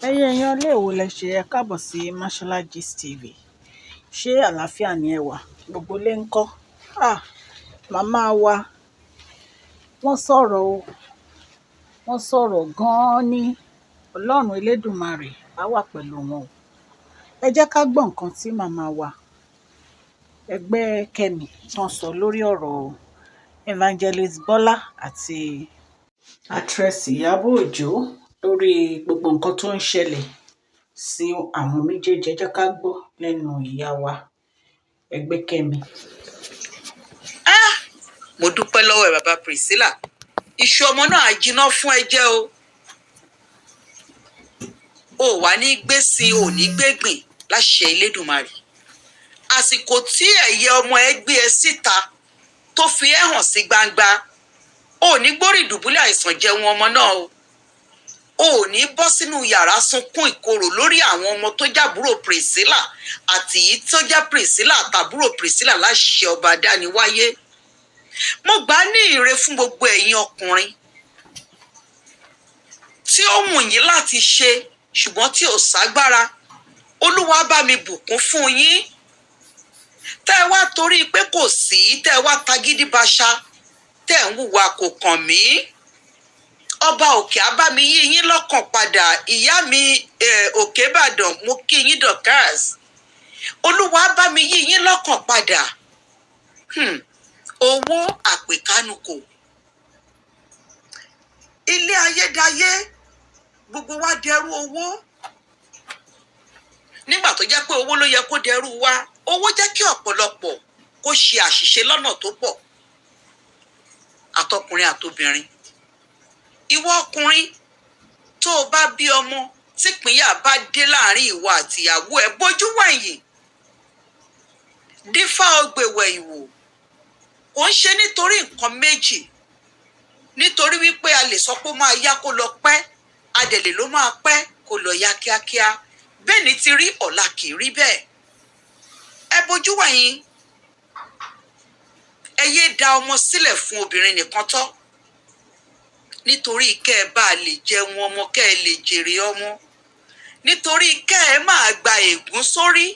Ẹ̀yin èèyàn ilé èwo lẹ ṣe ẹ káàbọ̀ sí Mashola Gist TV. Ṣé àlàáfíà ni ẹ wà? Gbogbo ilé ń kọ́? Màmá wa wọ́n sọ̀rọ̀ o, wọ́n sọ̀rọ̀ gan-an ní Ọlọ́run Elédùmarè á wà pẹ̀lú wọn o. Ẹ jẹ́ ká gbọ́ nǹkan tí màmá wa ẹgbẹ́ Kẹ́mi tán sọ lórí ọ̀rọ̀ Evangelist Bọ́lá àti actress Ìyábọ̀ Òjó lórí gbogbo nǹkan tó ń ṣẹlẹ̀ sí àwọn méjèèjì. Ẹ jẹ́ ká gbọ́ lẹ́nu ìyá wa ẹgbẹ́ Kẹ́mi. Mo dúpẹ́ lọ́wọ́ ẹ̀ bàbá Priscilla, iṣu ọmọ náà á jiná fún ẹ jẹ́ o. O wà ní gbèsè ò ní gbégbìn láṣẹ Elédùmarè. Àsìkò tí ẹ̀yẹ ọmọ ẹ gbé ẹ síta tó fi ẹ́ hàn sí gbangba, o ní gbórí ìdùbúlẹ̀ àìsàn jẹun ọmọ náà o. O ní bọ́ sínú yàrá sunkún ìkorò lórí àwọn ọmọ tó jábúrò Priscilla àti èyí tó jẹ́ Priscilla àtàbúrò Priscilla láṣẹ ọba dániwáyé. Mo gbà á ní ìre fún gbogbo ẹ̀yin ọkùnrin tí ó wù yín láti ṣe ṣùgbọ́n tí ò ságbára. Olúwa bá mi bùkún fún yín. Tẹ́ ẹ wá torí pé kò sí, tẹ́ ẹ wá tagídí baṣa, tẹ́ ẹ ń hùwà kò kàn mí. Ọba òkè á bá mi yí yín lọ́kàn padà. Ìyá mi Òkè Ìbàdàn, mo kí yín Dorcas. Olúwa á bá mi yí yín lọ́kàn padà. Owó àpèkánukò. Ilé ayédáyé, gbogbo wa dẹrú owó. Nígbà tó jẹ́ pé owó ló yẹ kó dẹrú wa, owó jẹ́ kí ọ̀pọ̀lọpọ̀ kó ṣe àṣìṣe lọ́nà tó pọ̀. Àtọkùnrin àtobìnrin. Ìwọ ọkùnrin tó o bá bí ọmọ tí ìpínyà bá dé láàrin ìwọ àtìyàwó ẹ, bójú wẹ̀yìn. Dífá ọgbẹ̀wẹ̀ ìwò. Kò ń ṣe nítorí nǹkan méjì. Nítorí wípé a lè sọ pé ó máa yá kó lọ pẹ́, adẹ̀lẹ̀ ló máa pẹ́ kó lọ yá kíákíá. Bẹ́ẹ̀ ni ti rí ọ̀la kì í rí bẹ́ẹ̀. Ẹ bójú wẹ̀yìn. Ẹ yé da ọmọ sílẹ̀ fún obìnrin nìkan tọ́. Nítorí kẹ́ ẹ bá lè jẹun ọmọ, kẹ́ ẹ lè jèrè ọmọ. Nítorí kẹ́ ẹ máa gba ègún sórí.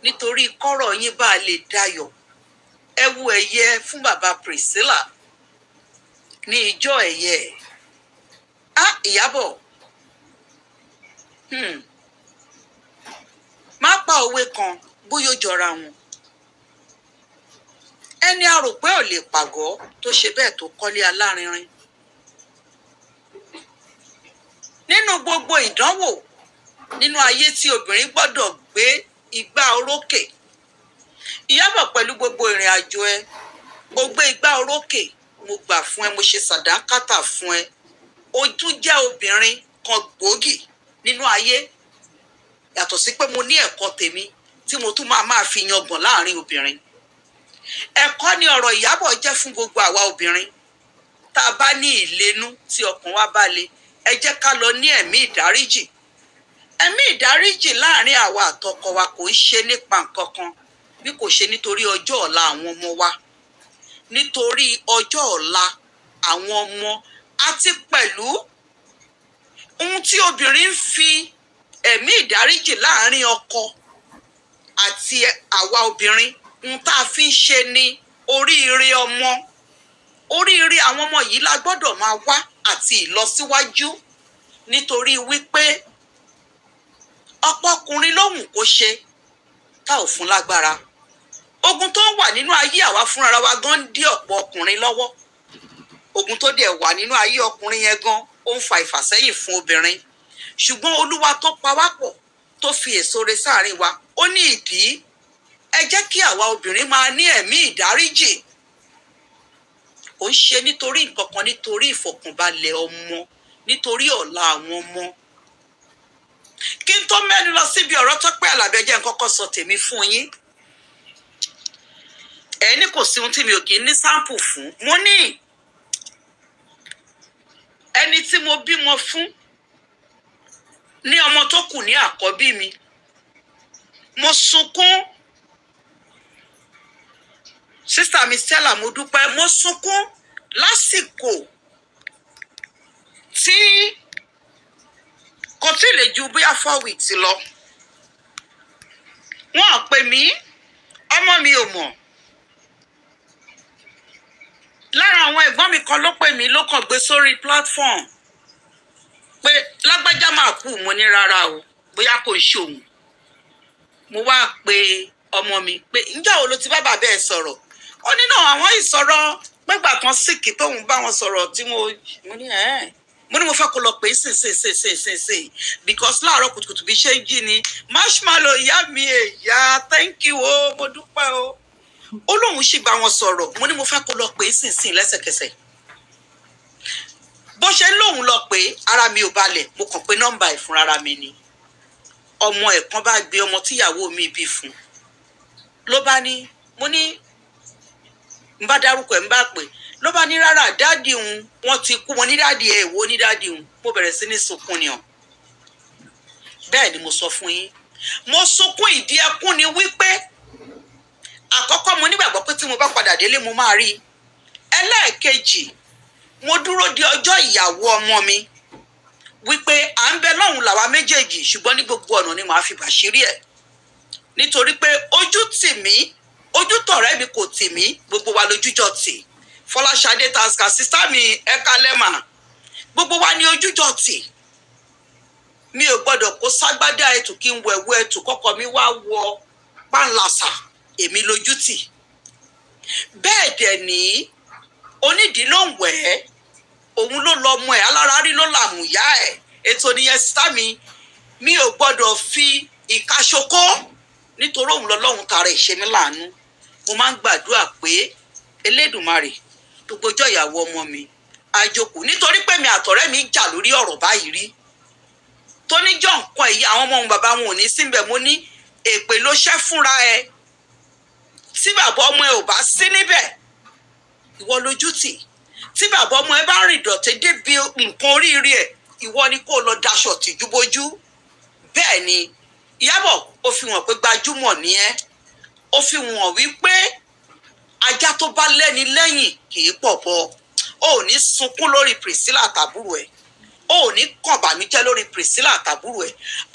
Nítorí kọ́rọ̀ yín bá lè dayọ̀. Ẹ wo ẹ̀yẹ fún bàbá Priscilla ní ìjọ ẹ̀yẹ. Ìyábọ̀. Má pa òwe kan bóyá ó jọra wọn. Ẹni a rò pé ò lè pàgọ́ tó ṣe bẹ́ẹ̀ tó kọ́lé alárinrin. Nínú gbogbo ìdánwò nínú ayé tí obìnrin gbọ́dọ̀ gbé igbá orókè. Ìyábọ̀ pẹ̀lú gbogbo ìrìn àjò ẹ, ó gbé igbá orókè. Mo gbà fún ẹ, mo ṣe sàdákátà fún ẹ. O tún jẹ́ obìnrin kan gbòógì nínú ayé. Yàtọ̀ sí pé mo ní ẹ̀kọ́ tèmi tí mo tún máa fi yangàn láàrin obìnrin. Ẹ̀kọ́ ni ọ̀rọ̀ Ìyábọ̀ jẹ́ fún gbogbo àwa obìnrin. Tá a bá ní ìlénú tí ọkàn wa bá le, ẹ jẹ́ ká lọ ní ẹ̀mí ìdáríjì. Ẹ̀mí ìdáríjì láàrin àwa àtọkọ wa kò ń ṣe nípa nǹkan kan bí kò ṣe nítorí ọjọ́ ọ̀la àwọn ọmọ wa. Nítorí ọjọ́ ọ̀la àwọn ọmọ àti pẹ̀lú ohun tí obìnrin ń fi ẹ̀mí ìdáríjì láàrin ọkọ àti àwa obìnrin, ohun tá a fi ń ṣe ni oríire ọmọ. Oríire àwọn ọmọ yìí la gbọ́dọ̀ máa wá àti ìlọsíwájú. Nítorí wípé ọ̀pọ̀ ọkùnrin lóhùn kó ṣe tá ò fún lágbára. Ogun tó wà nínú ayé àwa fúnra wa gan dí ọ̀pọ̀ ọkùnrin lọ́wọ́. Ogun tó dẹ̀ wà nínú ayé ọkùnrin yẹn gan ó ń fa ìfàsẹ́yìn fún obìnrin. Ṣùgbọ́n Olúwa tó pa wá pọ̀ tó fi èso re sáàrin wa, ó ní ìdí. Ẹ jẹ́ kí àwa obìnrin máa ní ẹ̀mí ìdáríjì. Ó ń ṣe nítorí nǹkan kan, nítorí ìfọ̀kànbalẹ̀ ọmọ, nítorí ọ̀la àwọn ọmọ. Kí n tó mẹ́nu lọ síbi ọ̀rọ̀ Tọ́pẹ́ Àlàbí, ẹ jẹ́ n kọ́kọ́ sọ tèmi fún yín. Ẹni kò sí ohun tí mi ò kì í ní sáǹpù fún. Mo ní ẹni tí mo bímọ fún ní ọmọ tó kù ní àkọ́bí mi. Mo sunkún. Sísítà mi Stella, mo dúpẹ́. Mo sunkún lásìkò tí kò tí ì lè ju bóyá 4 weeks lọ. Wọ́n á pè mí, ọmọ mi ò mọ̀. Lára àwọn ẹ̀gbọ́n mi kan ló pè mí, ló kàn gbé sórí platform pé lágbájá máa kú. Mo ní rárá o, bóyá kò ṣe òun. Mo wá pe ọmọ mi pé ǹjẹ́ wo ló ti bá bàbá ẹ̀ sọ̀rọ̀? Ó ní náà àwọn ìsọ̀rọ̀ pẹ́gbà kan síkì tóun bá wọn sọ̀rọ̀ tí mo ní mo ní mo fẹ́ kó lọ pé sìn because láàárọ̀ kùtùkùtù bí ṣe ń jí ni marshmallow ìyá mi èyá thank you o, mo dúpẹ́ o. Ó lóun sì bá wọn sọ̀rọ̀, mo ní mo fẹ́ kó lọ pé sìn lẹ́sẹ̀kẹsẹ̀. Bó ṣe lóun lọ pé ara mi ò balẹ̀, mo kàn pé nọ́mbà ẹ̀ fún ara mi ni. Ọmọ ẹ̀ kan bá gbé ọmọ tíyàwó mi bí fún ló bá ní, mo ní n bá dárúkọ ẹ̀ ń bá pè, ló bá ní rárá dáàdì òun wọ́n ti kú, wọn ní dáàdì ẹ̀ wo ní dáàdì òun. Mo bẹ̀rẹ̀ sí ní sunkún ni ọ. Bẹ́ẹ̀ ni mo sọ fún yín, mo sunkún ìdí ẹkún ni wípé àkọ́kọ́ mo nígbàgbọ́ pé tí mo bá padà délé mo máa rí. Ẹlẹ́ẹ̀kejì, mo dúró di ọjọ́ ìyàwó ọmọ mi wípé à ń bẹ lọ́hùn làwa méjèèjì, ṣùgbọ́n ní gbogbo ọ̀nà ni màá fi bàṣírí ẹ̀. Nítorí pé ojú tì mí, ojú tọ̀rẹ́ mi kò tì mí, gbogbo wa lójújọ tì. Fọláṣadé Taska sísá mi ẹ̀ka lẹ́mà, gbogbo wa ní ojújọ tì. Mi ò gbọ́dọ̀ kó ságbádá ẹ̀tù kí n wẹ̀wú ẹ̀tù kọ́kọ́ mi wá wọ pánlásà, èmi lójú tì. Bẹ́ẹ̀ dẹ̀ ní onídìí ló ń wẹ̀ ẹ́, òun ló lọ mọ ẹ̀, alára rí ló làmùyá ẹ̀. Ètò nìyẹn sísá mi ò gbọ́dọ̀ fi ìka ṣoko nítorí òun lọ́lọ́run tara ìṣe mi láàánú. Mo máa ń gbàdúrà pé Elédùmarè gbogbo ọjọ́ ìyàwó ọmọ mi àjòkù, nítorí pé mi àtọ̀rẹ́ mi jà lórí ọ̀rọ̀ báyìí rí. Tó níjọ́ nǹkan ìyá àwọn ọmọ òun bàbá wọn ò ní síbẹ̀, mo ní èpè ló ṣẹ́ fúnra ẹ. Tí bàbá ọmọ ẹ ò bá sí níbẹ̀, ìwọ lójú tì. Tí bàbá ọmọ ẹ bá rìn dọ̀tí débi nǹkan oríire ẹ̀, ìwọ ni kó lọ daṣọ tìjú bójú. Bẹ́ẹ̀ ni Ìyábọ̀, ó fi hàn pé gbajúmọ̀ ni ẹ́. Ó fi hàn wípé ajá tó bá lẹ́ni lẹ́yìn kì í pọ̀ bọ́. O ò ní sunkún lórí Priscilla tàbúrò ẹ̀. O ò ní kàn bànújẹ́ lórí Priscilla tàbúrò ẹ̀.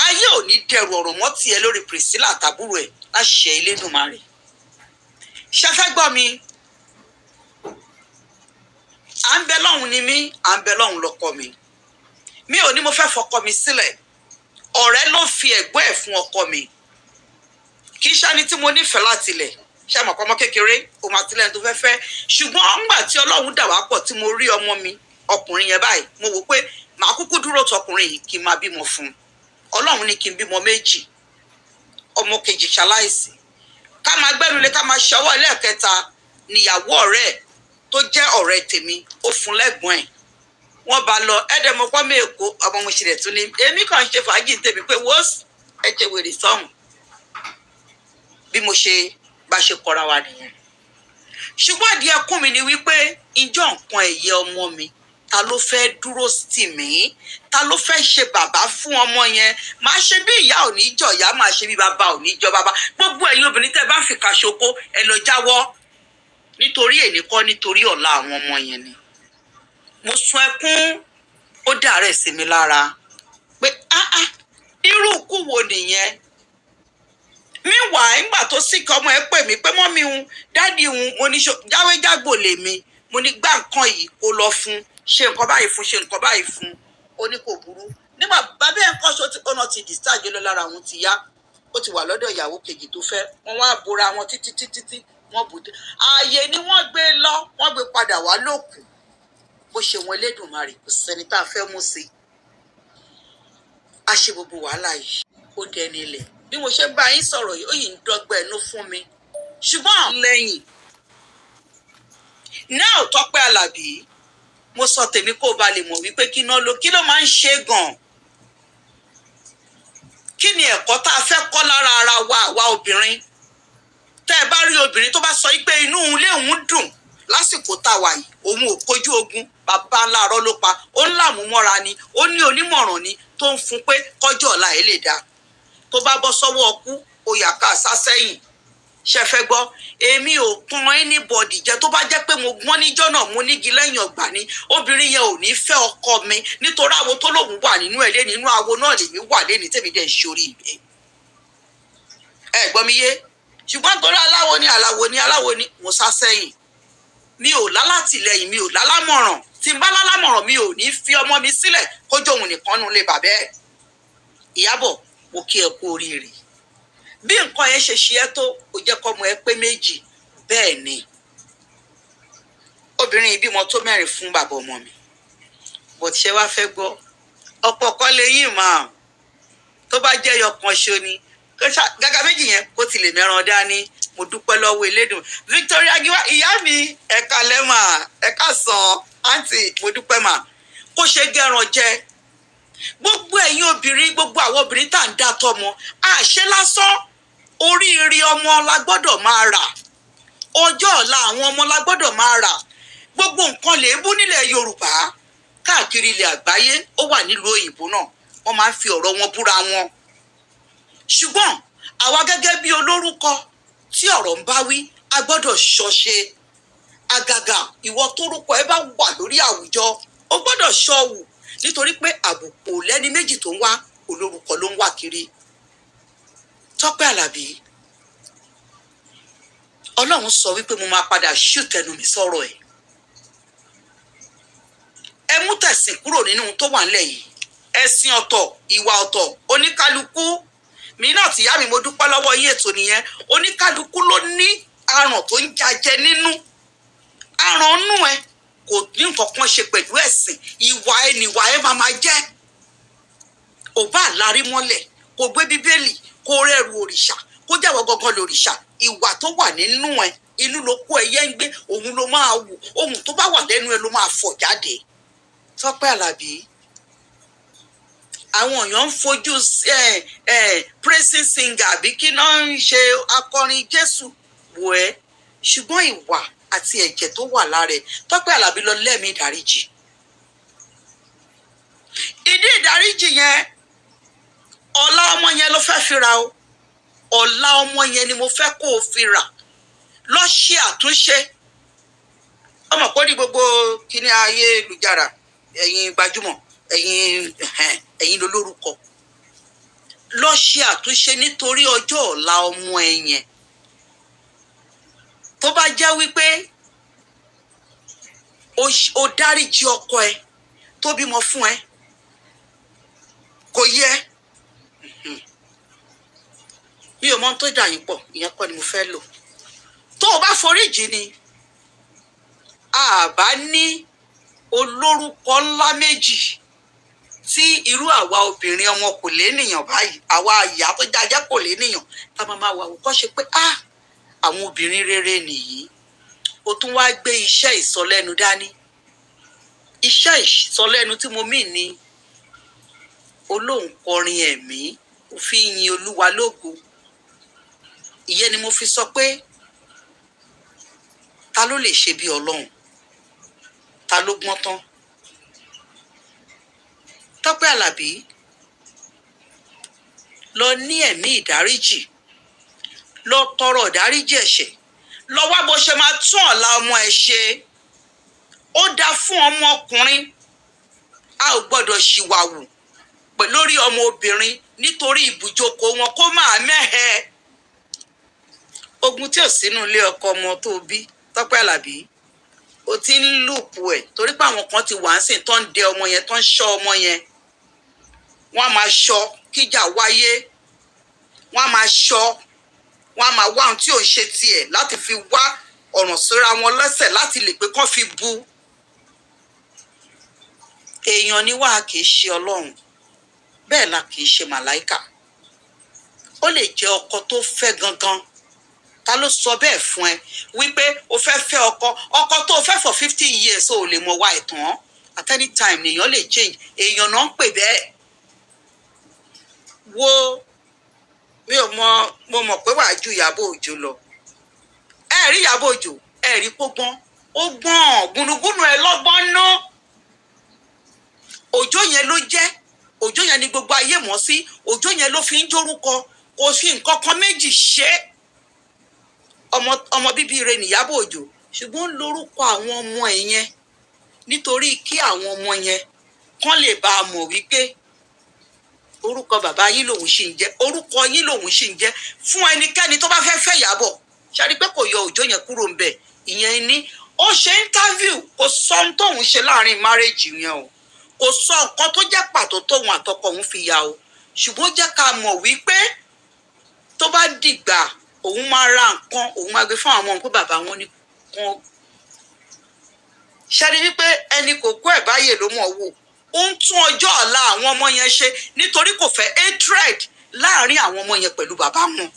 Ayé ò ní dẹrù ọ̀rọ̀ mọ́ tiẹ̀ lórí Priscilla tàbúrò ẹ̀ láṣẹ Elédùmarè. Ṣé fẹ́ gbọ́ mi? À ń bẹ lọ́hùn ni mí, à ń bẹ lọ́hùn lọ́kọ mi. Mi ò ní mo fẹ́ fọkọ mi sílẹ̀. Ọ̀rẹ́ ló fi ẹ̀gbọ́n ẹ̀ fún ọkọ mi. Kì í ṣáni tí mo nífẹ̀ẹ́ láti ilẹ̀. Ṣé àmọ̀ ọmọ kékeré òun àti ilẹ̀ tó fẹ́ fẹ́. Ṣùgbọ́n nígbà tí Ọlọ́run dà wá pọ̀ tí mo rí ọmọ mi ọkùnrin yẹn báyìí, mo wò pé màá kúkú dúró tọkùnrin yìí kí n máa bímọ fún. Ọlọ́run ní kí n bímọ 2. Ọmọ kejì ṣaláìsí. Ká máa gbẹ́nulé ká máa ṣọwọ́ ẹlẹ́ẹ̀kẹta níyàwó ọ̀rẹ́ ẹ̀ tó jẹ́ ọ̀rẹ́ tèmi, ó fún lẹ́gbọ̀n ẹ̀. Wọ́n bá lọ ẹ̀ẹ́dẹ̀mọ́pọ́ mẹ́ẹ̀kọ́ ọmọ mo ṣẹlẹ̀ tún ní èmi kàn ṣe fàájì tèmi pé wọ́n ẹ̀jẹ̀ wèrè sọ́hùn. Bí mo ṣe bá ṣe kọra wa nìyẹn. Ṣùgbọ́n ìdí ẹkún mi ni wípé ìjọ nǹkan ẹ̀yẹ ọmọ mi, ta ló fẹ́ dúró tì mí? Ta ló fẹ́ ṣe bàbá fún ọmọ yẹn? Máa ṣe bí ìyá ò ní jọ ìyá, máa ṣe bí bàbá ò ní jọ bàbá. Gbogbo ẹ̀yin obìnrin tẹ́ bá fi kà ṣoko ẹ lọ jáwọ́. Nítorí èní kọ́, nítorí ọ̀la àwọn ọmọ yẹn ni. Mo sun ẹkún, ó dàrẹ́ sí mi lára pé irú ikú wo nìyẹn? Meanwhile, nígbà tó sì kọ́ ọmọ ẹ pè mí pé mọ́mí un dáàdì un, mo ní jáwéjágbò lèmi, mo ní gbá nǹkan yìí kó lọ fún, ṣe nǹkan báyìí fún, ṣe nǹkan báyìí fún. Ó ní kò burú. Nígbà bàbá ẹ̀ kọ́ ọ̀nà ti discharge lọ lára àwọn ti yá, ó ti wà lọ́dọ̀ ìyàwó kejì tó fẹ́. Wọ́n wá bora wọn títí wọ́n bùdé. Ààyè ni wọ́n gbé lọ, wọ́n gbé padà wá lókun. Bó ṣe wọn Elédùmarè kò sẹ́ni tá a fẹ́ mú sí. A ṣe gbogbo wàhálà yìí, ó dẹni ilẹ̀. Bí mo ṣe bá yín sọ̀rọ̀ yìí, ó yìí ń dọ́gba ẹnu fún mi. Ṣùgbọ́n lẹ́yìn náà Tọ́pẹ́ Àlàbí, mo sọ tèmi kó ba lè mọ̀ wípé kí ló máa ń ṣe gan. Kí ni ẹ̀kọ́ tá a fẹ́ kọ́ lára ara wa àwa obìnrin? Tẹ́ ẹ bá rí obìnrin tó bá sọ pé inú ilé òun dùn lásìkò tá a wà yìí, òun ò kojú ogun, bàbá ńlá arọ́ ló pa, ó ń làmúmọ́ra ni, ó ní onímọ̀ràn ni tó ń fún pé kọjọ́ ọ̀la ẹ̀ lè dáa. Tó bá bọ́ sọ́wọ́ ọkú, ó yà ká sá sẹ́yìn. ṣe fẹ́ gbọ́ èmi ò pọn anybody jẹ tó bá jẹ́ pé mo gbọ́n níjọ́ náà mo nígi lẹ́yìn ọgbà ni obìnrin yẹn ò ní fẹ́ ọkọ mi nítorí àwo tó lòun wà nínú ẹ̀ lé nínú àwo náà lèmi wà lé ní tèmi dẹ̀ ṣorí ibẹ̀ ẹ gbọ́ mi yé ṣùgbọ́n torí aláwo ni mo sá sẹ́yìn mi ò lálátìlẹ́yìn mi ò lálámọ̀ràn tí n bá lálámọ̀ràn mi ò ní fi ọmọ mi sílẹ̀ kójú òun nìkan nu lé bàbá ẹ̀ Ìyábọ̀ mo kí ẹ kú oríire bí nǹkan yẹn ṣe ṣe ẹ́ tó ó jẹ́ kọ́mọ ẹ pé méjì bẹ́ẹ̀ ni obìnrin ìbímọ tó 4 fún bàbá ọmọ mi bó ti ṣe wá fẹ́ gbọ́ ọ̀pọ̀ kan lè yín mà tó bá jẹ́ ẹyọkan ṣo ni gàgà méjì yẹn kó ti lè mẹ́ran dání mo dúpẹ́ lọ́wọ́ Elédùn Victoria Giwa ìyá mi ẹ̀ka lẹ́mà ẹ̀ka sàn àǹtí mo dúpẹ́ mà kó ṣe gẹ́ran jẹ gbogbo ẹ̀yin obìnrin gbogbo àwọn obìnrin tá à ń dá tọmọ àṣẹ lásán oríire ọmọ la gbọ́dọ̀ máa rà ọjọ́ ọ̀la àwọn ọmọ la gbọ́dọ̀ máa rà gbogbo nǹkan lèébú nílẹ̀ Yorùbá káàkiri ilẹ̀ àgbáyé ó wà nílùú òyìnbó náà wọ́n máa ń fi ọ̀rọ̀ wọn búra wọn ṣùgbọ́n àwa gẹ́gẹ́ bí olórúkọ tí ọ̀rọ̀ ń bá wí a gbọ́dọ̀ ṣọ́ṣe àgàgà ìwọ tórúkọ ẹ bá wà lórí àwùjọ ó gbọ́dọ̀ ṣọ́wù nítorí pé àbùkù lẹ́ni méjì tó ń wá olórúkọ ló ń wá kiri Tọ́pẹ́ Àlàbí Ọlọ́run sọ wípé mo máa padà ṣùtẹnu mi sọ̀rọ̀ ẹ̀ ẹ mú tẹ̀sìn kúrò nínú tó wà nílẹ̀ yìí ẹ̀sìn ọ̀tọ̀ ìwà ọ̀tọ̀ oníkálukú mi náà tìyá mi mo dúpẹ́ lọ́wọ́ yín ètò nìyẹn oníkálukú ló ní àrùn tó ń jajẹ nínú àrùn nù ẹ kò ní nǹkan kan ṣe pẹ̀lú ẹ̀sìn ìwà ẹ nìwà ẹ máa jẹ́ ò bá lárí mọ́lẹ̀ kò gbé bíbélì kó rẹ́rù òrìṣà kó jẹ́wọ́ gangan lòrìṣà ìwà tó wà nínú ẹ inú ló kó ẹyẹ ń gbé òun ló máa wù ohun tó bá wà lẹ́nu ẹ ló máa fọ̀ jáde Tọ́pẹ́ Àlàbí àwọn èèyàn ń fojú praising singer àbí kí náà ń ṣe akọrin Jésù wò ẹ́ ṣùgbọ́n ìwà àti ẹ̀jẹ̀ tó wà lára ẹ̀ Tọ́pẹ́ Àlàbí lọ lẹ́mìí ìdáríjì ìdí ìdáríjì yẹn ọ̀la ọmọ yẹn ló fẹ́ fi ra o ọ̀la ọmọ yẹn ni mo fẹ́ kó o fi rà lọ ṣe àtúnṣe ọmọ kò ní gbogbo kíní ayélujára ẹ̀yin gbajúmọ̀ ẹ̀yin lolórúkọ lọ ṣe àtúnṣe nítorí ọjọ́ ọ̀la ọmọ ẹ yẹn tó bá jẹ́ wípé o dáríjì ọkọ ẹ tó bímọ fún ẹ kò yẹ mi ò mọ ohun tó dà yín pọ̀ ìyẹn kọ́ ni mo fẹ́ lò tó o bá foríjì ni àbá ní olórúkọ ńlá méjì tí irú àwa obìnrin ọmọ kò lénìyàn báyìí àwa ìyá tó jajá kò lénìyàn tá a máa wà wò ṣe pé àwọn obìnrin rere nìyí o tún wá gbé iṣẹ́ ìsọlẹ́nu dání iṣẹ́ ìsọlẹ́nu tí mo mì ní olóhùn kọrin ẹ̀mí ó fi yin Olúwa lógo ìyẹn ni mo fi sọ pé ta ló lè ṣe bí Ọlọ́run ta ló gbọ́n tán Tọ́pẹ́ Àlàbí lọ ní ẹ̀mí ìdáríjì lọ tọrọ ìdáríjì ẹ̀ṣẹ̀ lọ wá bó ṣe máa tún ọ̀la ọmọ ẹ̀ ṣe ó dáa fún ọmọkùnrin a ò gbọ́dọ̀ ṣìwàwù lórí ọmọ obìnrin nítorí ibùjókòó wọn kó máa mẹ́hẹ ogun tí ò sínú ilé ọkọ ọmọ tó bí Tọ́pẹ́ Àlàbí o ti ń lùpù ẹ̀ torí pé àwọn kan ti wà ń sìn tó ń dẹ ọmọ yẹn tó ń ṣọ́ ọmọ yẹn wọ́n á máa ṣọ́ kíjà wáyé wọ́n á máa ṣọ́ wọ́n á máa wá ohun tí ò ń ṣe tiẹ̀ láti fi wá ọ̀ràn síra wọn lẹ́sẹ̀ láti lè pé kán fi bu èèyàn ni wàá kì í ṣe Ọlọ́run bẹ́ẹ̀ la kì í ṣe màláìkà ó lè jẹ́ ọkọ tó fẹ́ gangan ta ló sọ bẹ́ẹ̀ fún ẹ wípé o fẹ́ fẹ́ ọkọ tó o fẹ́ for 50 years o lè mọ wá ìtàn at any time nìyàn lè change èèyàn náà ń pè bẹ́ẹ̀ wo mo mọ̀ pé wàá ju Ìyábọ̀ Òjó lọ ẹ rí Ìyábọ̀ Òjó ẹ rí kó gbọ́n ó gbọ́n gúnugúnu ẹ lọ́gbọ́n ná Òjó yẹn ló jẹ́ Òjó yẹn ni gbogbo ayé mọ̀ sí Òjó yẹn ló fi ń jórúkọ kò sí nǹkan kan méjì ṣe ọmọ bíbí rẹ̀ nìyábọ̀ òjò, ṣùgbọ́n ó lórúkọ àwọn ọmọ ẹ̀ yẹn nítorí kí àwọn ọmọ yẹn kán lè bá a mọ̀ wípé orúkọ bàbá yín lòun ṣì ń jẹ́, orúkọ yín lòun ṣì ń jẹ́. Fún ẹnikẹ́ni tó bá fẹ́ fẹ́ Ìyábọ̀, ṣáà rí pé kò yọ Òjó yẹn kúrò ń bẹ̀. Ìyẹn ni ó ṣe interview, kò sọ ohun tóun ṣe láàrin marriage yẹn o, kò sọ nǹkan tó jẹ́ pàtó tóun àtọkọ òun fi ya o, ṣùgbọ́n jẹ́ ká mọ̀ wípé tó bá dìgbà òun máa ra nǹkan, òun máa gbé fún àwọn ọmọ pé bàbá wọn ní kan. Ṣáà rí wípé ẹni kò kó ẹ̀ báyè ló mọ̀ wò, ó ń tún ọjọ́ ọ̀la àwọn ọmọ yẹn ṣe nítorí kò fẹ́ hatred láàrin àwọn ọmọ yẹn pẹ̀lú bàbá wọn.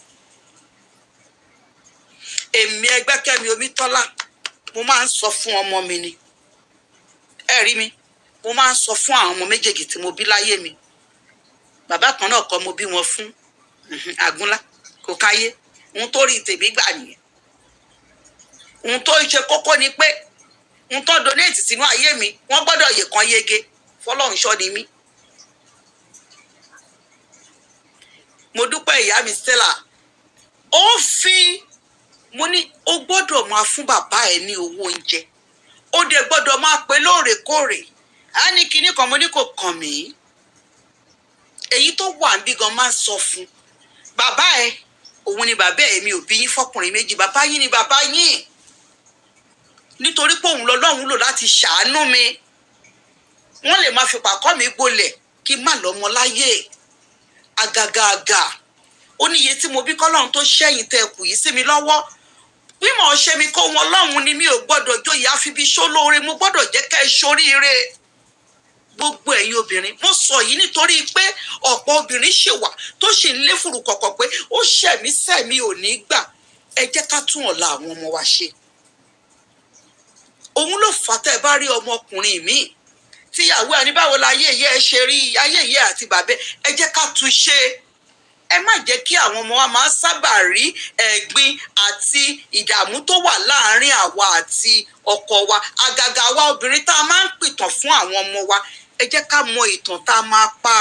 Èmi Ẹgbẹ́kẹ́mi Omítọ́lá, mo máa ń sọ fún ọmọ mi ni, ẹ rí mi, mo máa ń sọ fún àwọn ọmọ méjèèjì tí mo bí láyé mi. Bàbá kan náà kọ́ mo bí wọn fún, Àgúnlá kò káyé, ohun tó rí tèmi gbà nìyẹn. Ohun tó ṣe kókó ni pé ohun tó donate sínú ayé mi, wọ́n gbọ́dọ̀ yè kan yege, fọlọ́run ṣọ́ ni mí. Mo dúpẹ́ ìyá mi Stella, ó fi, mo ní ó gbọ́dọ̀ máa fún bàbá ẹ̀ ní owó oúnjẹ, ó dẹ̀ gbọ́dọ̀ máa pè lóòrèkóòrè. Á ní kinní kan, mo ní kò kàn mí. Èyí tó wà níbí gan máa ń sọ fún bàbá ẹ̀, òun ni bàbá ẹ̀, mi ò bí yín fọkùnrin méjì, bàbá yín ni bàbá yín, nítorí pé òun lọ́lọ́run lò láti ṣàánú mi. Wọ́n lè máa fi pàkọ́ mi gbolẹ̀ kí n má lọ́mọ láyé. Àgàgàgà ó ní iye tí mo bí kọ́lọ́run tó ṣẹ́yìn tẹ kù yìí sí mi lọ́wọ́. Bí mo ṣe mi kó wọn lọ́hùn ni mi ò gbọ́dọ̀ jóyè àfibi ṣólóore, mo gbọ́dọ̀ jẹ́ ká ẹ ṣoríire. Gbogbo ẹ̀yin obìnrin, mo sọ yìí nítorí pé ọ̀pọ̀ obìnrin ṣì wà tó ṣì ń lé fùrù kọ̀kọ̀ pé ó ṣẹ̀mí sẹ̀mí ò ní gbà. Ẹ jẹ́ ká tún ọ̀la àwọn ọmọ wa ṣe. Òun ló fà tẹ́ ẹ bá rí ọmọkùnrin míì tíyàwó ẹni báwo láyé yẹ ẹ ṣe rí, ayé yẹ àti bàbá ẹ jẹ́ ká tún ṣe. Ẹ má jẹ́ kí àwọn ọmọ wa máa sábà rí ẹ̀gbin àti ìdààmú tó wà láàárín àwa àti ọkọ wa. Àgàgà wa obìnrin tá a máa ń pìtàn fún àwọn ọmọ wa, ẹ jẹ́ ká mọ ìtàn tá a máa pa.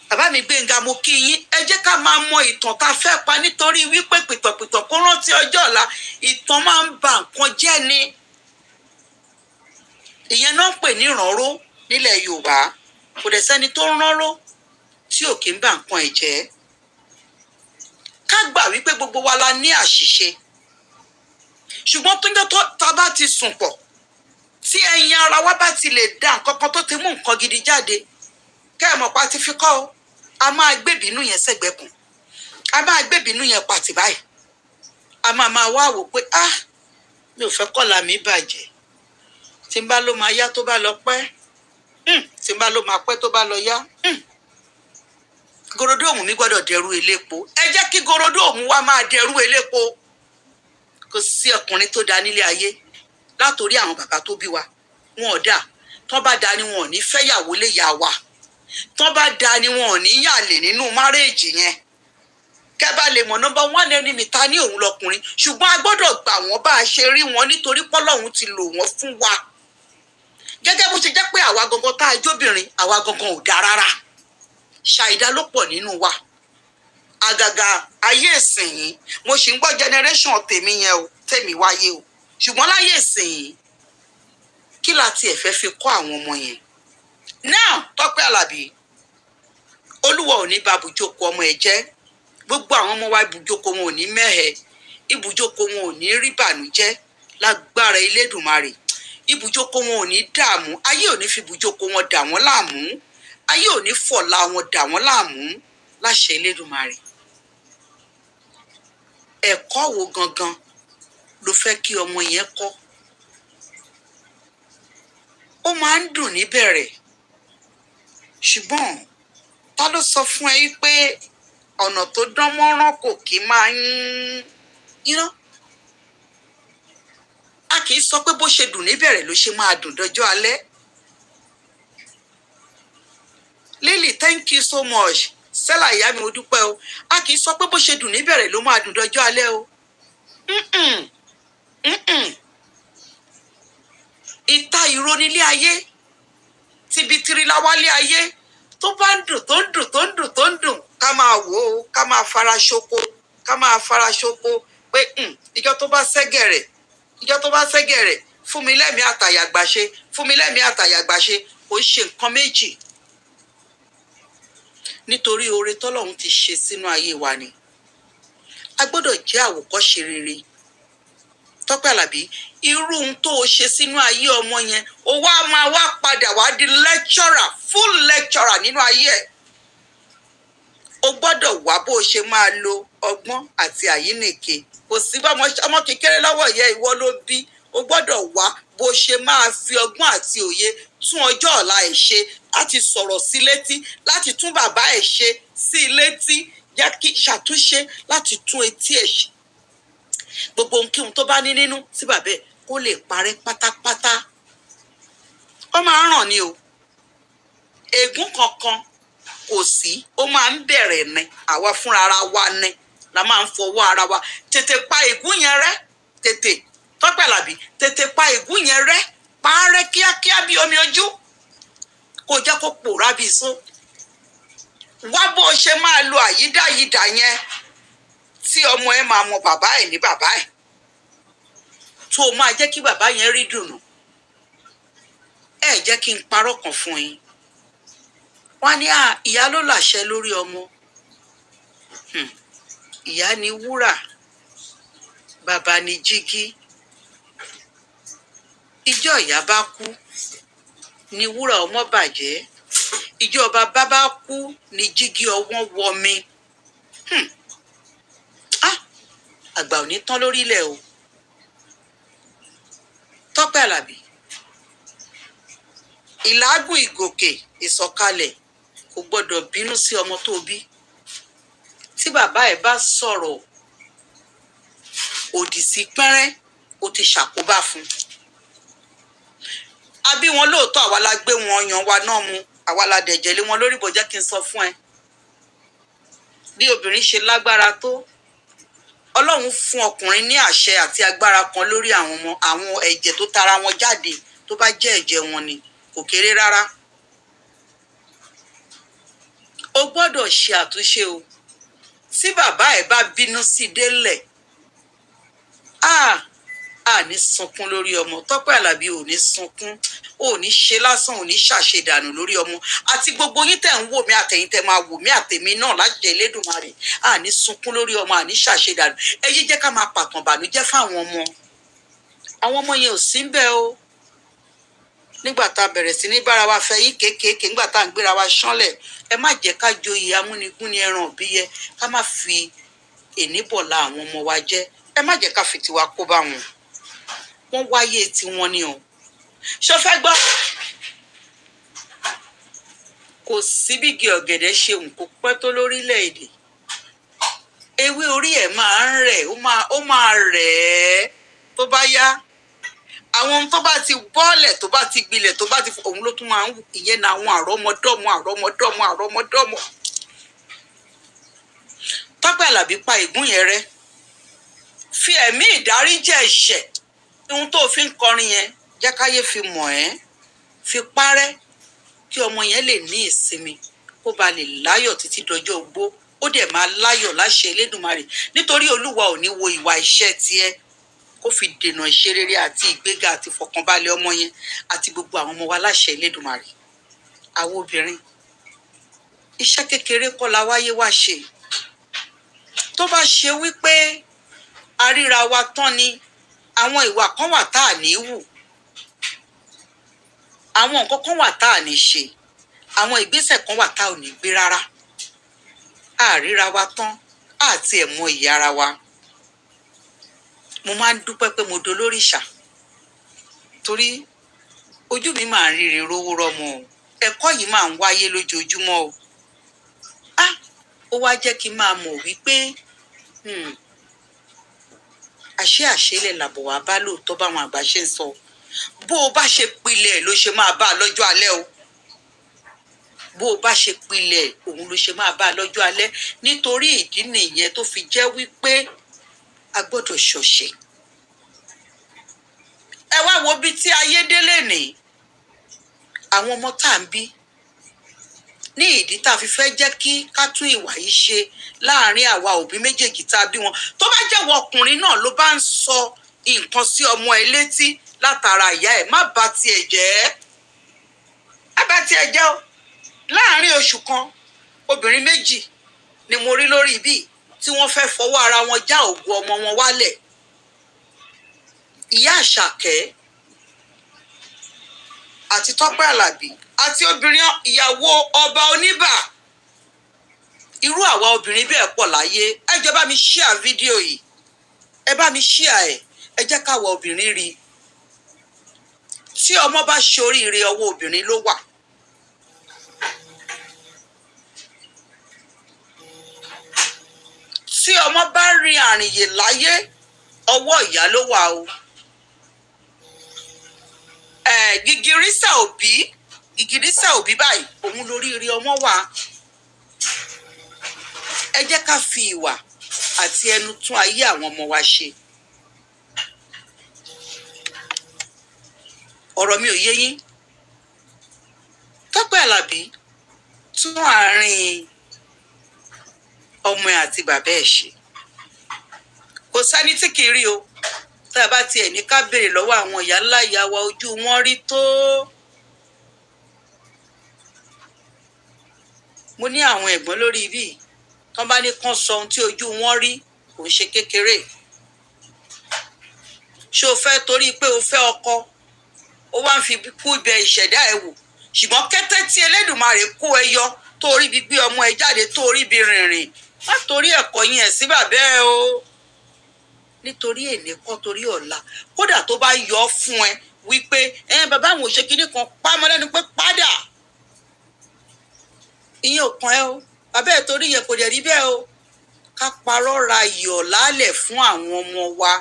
Bàbá mi Gbénga, mo kí yín, ẹ jẹ́ ká máa mọ ìtàn tá a fẹ́ pa, nítorí wípé pìtànpìtàn kó rántí ọjọ́ ọ̀la, ìtàn máa ń ba nǹkan jẹ́ ni. Ìyẹn náà ń pè ní ìrànró nílẹ̀ Yorùbá. Kò dẹ̀ sẹ́ni tó ń ránró tí ò kí ń bà nǹkan ẹ̀ jẹ́. Ká gbà wípé gbogbo wa la ní àṣìṣe, ṣùgbọ́n tó ń jẹ́ tá bá ti sùn pọ̀, tí ẹ̀yin ara wa bá ti lè dá nǹkan kan tó ti mú nǹkan gidi jáde, kẹ́ ẹ̀ mọ̀ pa ti fi kọ́ o, a máa gbébìnú yẹn sẹ́gbẹ̀ẹ́ kan, a máa gbébìnú yẹn pàtì báyìí, a máa wá wò pé mi ò fẹ́ kọ́la mi bàjẹ́, tí n bá ló máa yá tó bá lọ pẹ́, tí n bá ló máa pẹ́ tó bá lọ yá. Gorodóòmù mi gbọ́dọ̀ dẹrú elépo. Ẹ jẹ́ kí gorodóòmù wa máa dẹrú elépo. Kò sí ọkùnrin tó dá nílé ayé látòrí àwọn bàbá tó bí wa, wọn ò dá. Tán bá dá ni wọn ò ní fẹ́yàwó lé yá wa, tán bá dá ni wọn ò ní yàlè nínú márèèjì yẹn. Kẹ́ bá lè mọ̀ number one enemy ta ní òun lọkùnrin, ṣùgbọ́n a gbọ́dọ̀ gbà wọ́n bá a ṣe rí wọn nítorí pọ́lọ́hun ti lò wọ́n fún wa. Gẹ́gẹ́ bó ṣe jẹ́ pé àwa gangan tá a jóbìnrin, àwa gangan ò dá rárá. Ṣàìdá ló pọ̀ nínú wa. Àgàgà ayé ìsìn yìí, mo sì ń gbọ́ generation tèmi yẹn o, tèmi wáyé o, ṣùgbọ́n láyé ìsìn yìí, kí la tiẹ̀ fẹ́ fi kọ́ àwọn ọmọ yẹn? Now Tọ́pẹ́ Àlàbí, Olúwa ò ní ba ibùjókòó ọmọ ẹ̀ jẹ́. Gbogbo àwọn ọmọ wa ibùjókòó wọn ò ní mẹ́hẹ̀, ibùjókòó wọn ò ní rí bànújẹ́ lágbára Elédùmarè. Ibùjókòó wọn ò ní dààmú, ayé ò ní fi ibùjókòó wọn dà wọ́n láàmú, ayé ò ní fọ̀la wọn dà wọ́n láàmú láṣẹ Elédùmarè. Ẹ̀kọ́ wo gangan ló fẹ́ kí ọmọ yẹn kọ́? Ó máa ń dùn níbẹ̀rẹ̀, ṣùgbọ́n ta ló sọ fún ẹ pé ọ̀nà tó dán mọ́rán kò kí máa ń a kì í sọ pé bó ṣe dùn níbẹ̀rẹ̀ ló ṣe máa dùn dọjọ́ alẹ́. Lily, thank you so much. Stella ìyá mi, mo dúpẹ́ o. A kì í sọ pé bó ṣe dùn níbẹ̀rẹ̀ ló máa dùn dọjọ́ alẹ́ o. Ìta ìrónílé ayé, tibitiri láwálé ayé, tó bá ń dùn tó ń dùn tó ń dùn tó ń dùn, ká máa wò ó, ká máa fara ṣoko, ká máa fara ṣoko pé ìjọ tó bá ṣẹ́gẹ̀rẹ̀ fún mi lẹ́mìí àtàyàgbàṣe fún mi lẹ́mìí àtàyàgbàṣe kò ń ṣe nǹkan méjì nítorí oore tọ́lọ́run ti ṣe sínú ayé wa ni a gbọ́dọ̀ jẹ́ àwòkọ́ṣe rere. Tọ́pẹ́ Àlàbí irú ohun tó o ṣe sínú ayé ọmọ yẹn ó wá máa wá padà wá di lecturer full lecturer nínú ayé ẹ̀. O gbọ́dọ̀ wá bó o ṣe máa lo ọgbọ́n àti àyínnìke kò sí bá ọmọ kékeré lọ́wọ́ ìyá ìwọ ló bí o gbọ́dọ̀ wá bó o ṣe máa fi ọgbọ́n àti òye tún ọjọ́ ọ̀la ẹ̀ ṣe láti sọ̀rọ̀ sí létí láti tún bàbá ẹ̀ ṣe sí létí jẹ́ kí ṣàtúnṣe láti tún etí ẹ̀ ṣe gbogbo ohunkóhun tó bá ní nínú sí bàbá ẹ̀ kó lè parẹ́ pátápátá. Ó máa ń ràn ní o ègún kankan kò sí ó máa ń bẹ̀rẹ̀ ní àwa fúnra ara wa ní la máa ń fọwọ́ ara wa tètè pa ègún yẹn rẹ́ tètè Tọ́pẹ́ Àlàbí tètè pa ègún yẹn rẹ́ pa á rẹ́ kíákíá bí omi ojú kó jẹ́ kó pòórá bí iṣó. Wá bó o ṣe máa lo àyídáyidà yẹn tí ọmọ ẹ máa mọ bàbá ẹ ní bàbá ẹ tó o máa jẹ́ kí bàbá yẹn rí dùnú. Ẹ jẹ́ kí n parọ́ kan fún yín wọ́n ní ìyá ló láṣẹ lórí ọmọ ìyá ni wúrà bàbá ni jígí ìjọ ìyá bá kú ni wúrà ọmọ bàjẹ́ ìjọ bàbá bá kú ni jígí ọwọ́n wọmi. Àgbà ò ní tán lórílẹ̀ o. Tọ́pẹ́ Àlàbí ìlágùn ìgòkè ìsọ̀kalẹ̀ kò gbọ́dọ̀ bínú sí ọmọ tó bí. Tí bàbá ẹ̀ bá sọ̀rọ̀ òdì sí pẹ́rẹ́ ó ti ṣàkóbá fún. A bí wọn lóòótọ́ àwa la gbé wọn yan wa náà mu àwa la dẹ̀jẹ̀ lé wọn lórí bó jẹ́ kí n sọ fún ẹ. Bí obìnrin ṣe lágbára tó Ọlọ́run fún ọkùnrin ní àṣẹ àti agbára kan lórí àwọn ẹ̀jẹ̀ tó tara wọn jáde tó bá jẹ́ ẹ̀jẹ̀ wọn ni kò kéré rárá. O gbọ́dọ̀ ṣe àtúnṣe o. Tí bàbá ẹ̀ bá bínú sí délẹ̀ ní sunkún lórí ọmọ. Tọ́pẹ́ Àlàbí ò ní sunkún ò ní ṣe lásán ò ní ṣàṣedànù lórí ọmọ àti gbogbo yín tẹ̀ ń wò mí àtẹ̀yìn tẹ̀ máa wò mí àtẹ̀mí náà láti Elédùmarè ní sunkún lórí ọmọ ní ṣàṣedànù. Ẹ yé jẹ́ ká máa pàtàn bànújẹ́ fáwọn ọmọ. Àwọn ọmọ yẹn ò sí ń bẹ̀ o. Nígbà tá a bẹ̀rẹ̀ sí ní bára wa fẹ́ yí kéékèèké nígbà tá à ń gbéra wa ṣánlẹ̀ ẹ má jẹ́ ká joyè amúnigún ní ẹran òbí yẹ ká má fi ènìbọ̀lá àwọn ọmọ wa jẹ́ ẹ má jẹ́ ká fi tiwa kó bá wọn. Wọ́n wáyé tiwọn ni o. Ṣó fẹ́ gbọ́? Kò sí bí igi ọ̀gẹ̀dẹ̀ ṣe kó pẹ́ tó lórílẹ̀‐èdè. Ewé orí ẹ̀ máa ń rẹ̀ ó máa rẹ̀ ẹ́ tó bá yá. Àwọn ohun tó bá ti bọ́ọ̀lẹ̀ tó bá ti gbilẹ̀ tó bá ti òun ló tún máa ń wù ìyẹn náà àwọn àrọ́mọdọ́mọ. Tọ́pẹ́ Àlàbí pa ègún yẹn rẹ́. Fi ẹ̀mí ìdáríjì ẹ̀ṣẹ̀ ohun tó fi ń kọrin yẹn jẹ́ káyé fi mọ̀ ẹ́ fi parẹ́ kí ọmọ yẹn lè ní ìsinmi kó ba lè láyọ̀ títí dọjọ́ ogbó ó dẹ̀ máa láyọ̀ láṣẹ Elédùmarè nítorí Olúwa ò ní wo ìwà iṣẹ́ tiẹ̀ kó fi dènà ìṣerere àti ìgbéga àti ìfọ̀kànbalẹ̀ ọmọ yẹn àti gbogbo àwọn ọmọ wa láṣẹ Elédùmarè. Àwọn obìnrin iṣẹ́ kékeré kọ́ la wáyé wá ṣe. Tó bá ṣe wípé aríra wa tán ni àwọn ìwà kan wà tá à ní wù àwọn nǹkan kan wà tá à ní ṣe àwọn ìgbésẹ̀ kan wà tá ò ní gbé rárá. Àríra wa tán àti ẹ̀ mọ ìyá ara wa. Mo máa ń dúpẹ́ pé mo dolórìṣà torí ojú mi máa ń ríre rówó rọmọ o. Ẹ̀kọ́ yìí máa ń wáyé lójoojúmọ́ o. Ó wá jẹ́ kí n máa mọ̀ wípé àṣélẹ̀ làbọ̀ wá bá lóòótọ́ báwọn àgbà ṣe ń sọ. Bó o bá ṣe pilẹ̀ ló ṣe máa bá a lọ́jọ́ alẹ́ o. Bó o bá ṣe pilẹ̀ òun ló ṣe máa bá a lọ́jọ́ alẹ́ nítorí ìdí nìyẹn tó fi jẹ́ wípé a gbọ́dọ̀ ṣọ̀ṣẹ̀. Ẹ wá wo bí tí ayé délé ní àwọn ọmọ tá à ń bí ní ìdí tá a fi fẹ́ jẹ́ kí ká tún ìwà yìí ṣe láàrin àwa òbí méjèèjì tá a bí wọn. Tó bá jẹ́wọ́ ọkùnrin náà ló bá ń sọ nǹkan sí ọmọ ẹ létí látara ìyá ẹ̀, má bà tiẹ̀ jẹ́. Má bà tiẹ̀ jẹ́ o. Láàrin oṣù kan obìnrin méjì ni mo rí lórí ibi tí wọ́n fẹ́ fọwọ́ ara wọn já ògo ọmọ wọn wálẹ̀. Ìyá Àṣàkẹ́ àti Tọ́pẹ́ Àlàbí àti obìnrin ìyàwó ọba Oníbà. Irú àwa obìnrin bẹ́ẹ̀ pọ̀ láyé. Ẹ jẹ́ bá mi share fídíò yìí, ẹ bá mi share ẹ̀, ẹ jẹ́ káwa obìnrin rí. Tí ọmọ bá ṣe oríire ọwọ́ obìnrin ló wà. Tí ọmọ bá rin àrìnyè láyé ọwọ́ ìyá ló wà o. Gìgìrísà òbí báyìí òun lóríire ọmọ wà. Ẹ jẹ́ ká fi ìwà àti ẹnu tún ayé àwọn ọmọ wa ṣe. Ọ̀rọ̀ mi ò yé yín. Tọ́pẹ́ Àlàbí tún àárín ọmọ ẹ̀ àti bàbá ẹ̀ ṣe. Kò sẹ́ni tí kì í rí o. Tá a bá tiẹ̀ ní ká béèrè lọ́wọ́ àwọn ìyá ńlá ìyá wa ojú wọn rí tó. Mo ní àwọn ẹ̀gbọ́n lórí ibi tán bá ní kán sọ ohun tí ojú wọn rí kò ń ṣe kékeré. Ṣé o fẹ́ torí pé o fẹ́ ọkọ ó wá ń fi kú ibẹ̀ ìṣẹ̀dá ẹ̀ wò, ṣùgbọ́n kété tí Elédùmarè kó ẹ yọ tó rí bí gbé ọmọ ẹ jáde tó rí bí rìnrìn, má torí ẹ̀kọ́ yín ẹ̀ sí bàbá ẹ o. Nítorí èní kọ́ torí ọ̀la. Kódà tó bá yọ fún ẹ wípé bàbá àwọn ò ṣe kinní kan pámọ́ lẹ́nu pé padà. Ìyẹn ò kan ẹ o. Bàbá ẹ torí yẹn kò dẹ̀ rí bẹ́ẹ̀ o. Ká parọ́ ra iyọ̀ lálẹ̀ fún àwọn ọmọ wa.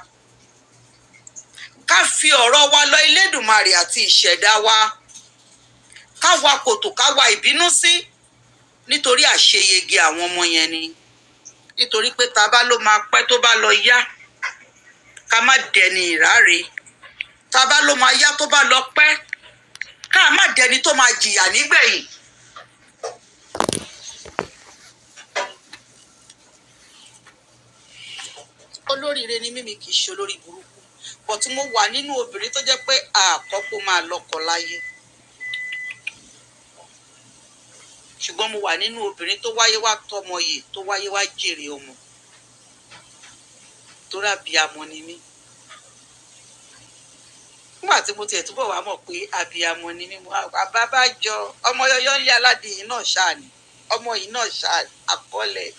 Ká fi ọ̀rọ̀ wa lọ Elédùmarè àti ìṣẹ̀dá wa. Ká wa kòtò ká wa ìbínú sí. Nítorí àṣeyege àwọn ọmọ yẹn ni. Nítorí pé tá bá ló máa pẹ́ tó bá lọ yá. Ká má dẹni ìráre. Tá bá ló máa yá tó bá lọ pẹ́. Ká má dẹni tó máa jìyà nígbẹ̀yìn. Olóríire ni mímí kì í ṣe olórí burúkú. Bọ̀ tí mo wà nínú obìnrin tó jẹ́ pé àkọ́kọ́ máa lọ́kọ láyé. Ṣùgbọ́n mo wà nínú obìnrin tó wáyé wá tọ́mọ yè, tó wáyé wá jèrè ọmọ. Torí abiyamọ ni mí. Nígbà tí mo tiẹ̀ túbọ̀ wá mọ̀ pé abiyamọ ni mí, àbábájọ ọmọ yọyọ ńlẹ̀ aládìyìn náà ṣáà ni. Ọmọ yìí náà ṣáà àkọọ́lẹ̀.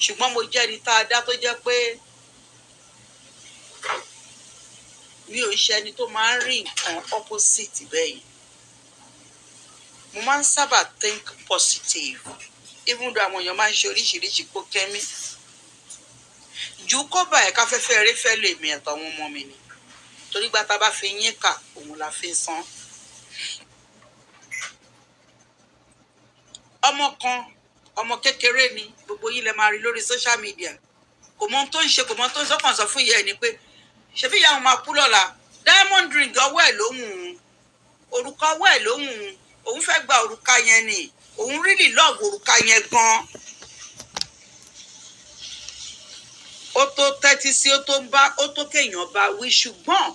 Ṣùgbọ́n mo jẹ́ ẹni tá a dá tó jẹ́ pé mi ò ṣe ẹni tó máa ń rí nǹkan opposite bẹ́yìn. Mo máa ń sábà think positive. Even though àwọn èèyàn máa ń ṣe oríṣiríṣi kó kẹ́mí. Ju kó bá ẹ̀ka fẹ́fẹ́ eré fẹ́ lè mi ẹ̀tọ́ àwọn ọmọ mi ni. Torí gbá tá bá fi yín kà òun la fi san. Ọmọ kékeré ni gbogbo yín lè máa rí lórí social media. Kò mọ ohun tó ń ṣe, kò mọ ohun tó ń sọ́kàn sọ fún ìyá ẹ̀ ni pé ṣebí ìyá wọn máa kú lọ́la. Diamond ring ọwọ́ ẹ̀ lóhùn un. Òrùka ọwọ́ ẹ̀ lóhùn un. Òun fẹ́ gba òrùka yẹn ni. Òun really love òrùka yẹn gan. Ó tó tẹ́tí sí, ó tó kéèyàn bá wí, ṣùgbọ́n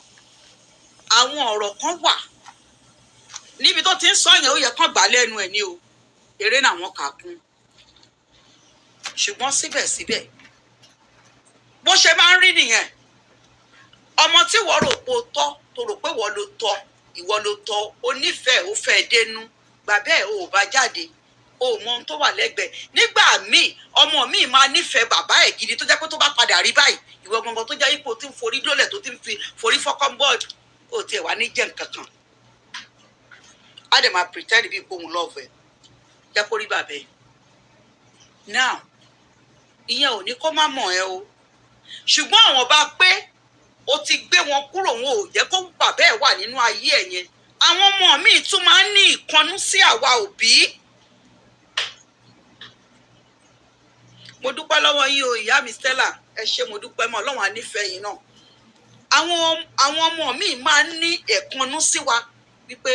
àwọn ọ̀rọ̀ kan wà níbi tó ti ń sọ yẹn ó yẹ kán gbà lẹ́nu ẹ̀ ní o. Eré làwọn kà kún. Ṣùgbọ́n síbẹ̀síbẹ̀ bó ṣe máa ń rí nìyẹn. Ọmọ tí wọ́n rò pé ó tọ́ tó rò pé wọ́n ló tọ́, ìwọ ló tọ́, ó nífẹ̀ẹ́, ó fẹ́ dénú, bàbá ẹ̀ ò bá jáde, ó mọ ohun tó wà lẹ́gbẹ̀ẹ́. Nígbà míì ọmọ míì máa nífẹ̀ẹ́ bàbá ẹ̀ gidi tó jẹ́ pé tó bá padà rí báyìí ìwọ gbọ̀ngàn tó jẹ́ ipò tí ń forí lólẹ̀ tó ti ń fi forí fọ́kàn bọ́ọ̀dù ó tiẹ̀ wá ní jẹ́ nǹkan kan. Á dẹ̀ máa pretend bí ipò òun lọ́ọ̀fẹ́ jẹ́ kó rí bàbá ẹ̀. Now ìyẹn ò ní kó má mọ̀ ẹ́ o. Ṣùgbọ́n àwọn bá pé ó ti gbé wọn kúrò, wọn ò jẹ́ kó bàbá ẹ̀ wà nínú ayé ẹ̀ yẹn. Àwọn ọmọ míì tún máa ń ní ìkọnú sí àwa òbí. Mo dúpẹ́ lọ́wọ́ yín o ìyá mi Stella, ẹ ṣé mo dúpẹ́ mọ́ Ọlọ́run á nífẹ̀ẹ́ yín náà. Àwọn ọmọ míì máa ń ní ẹ̀kọnú sí wa wípé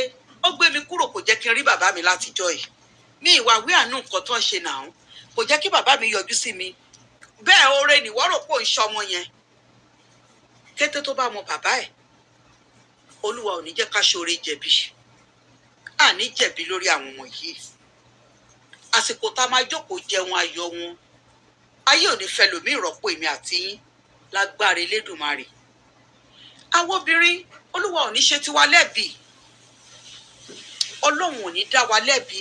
ó gbé mi kúrò kò jẹ́ kí n rí bàbá mi látijọ́ yìí ní ìwà wí àánú nǹkan tó ń ṣe nàá kò jẹ́ kí bàbá mi yọjú sí mi bẹ́ẹ̀ oore nìwọ́ rò pé ò ń ṣọmọ yẹn kété tó bá mọ bàbá ẹ̀ olúwa ò ní jẹ́ ká ṣoore jẹ̀bi àní jẹ̀bi lórí àwọn ọmọ yìí àsìkò tá a máa jókòó jẹun ayọ̀ wọn ayé ò ní fẹ́ lòmí ìrọ́pò èmi àti yín lágbára Elédùmarè àwọn obìnrin olúwa ò ní ṣe tiwa lẹ́bi ọlọ́run ò ní dá wa lẹ́bi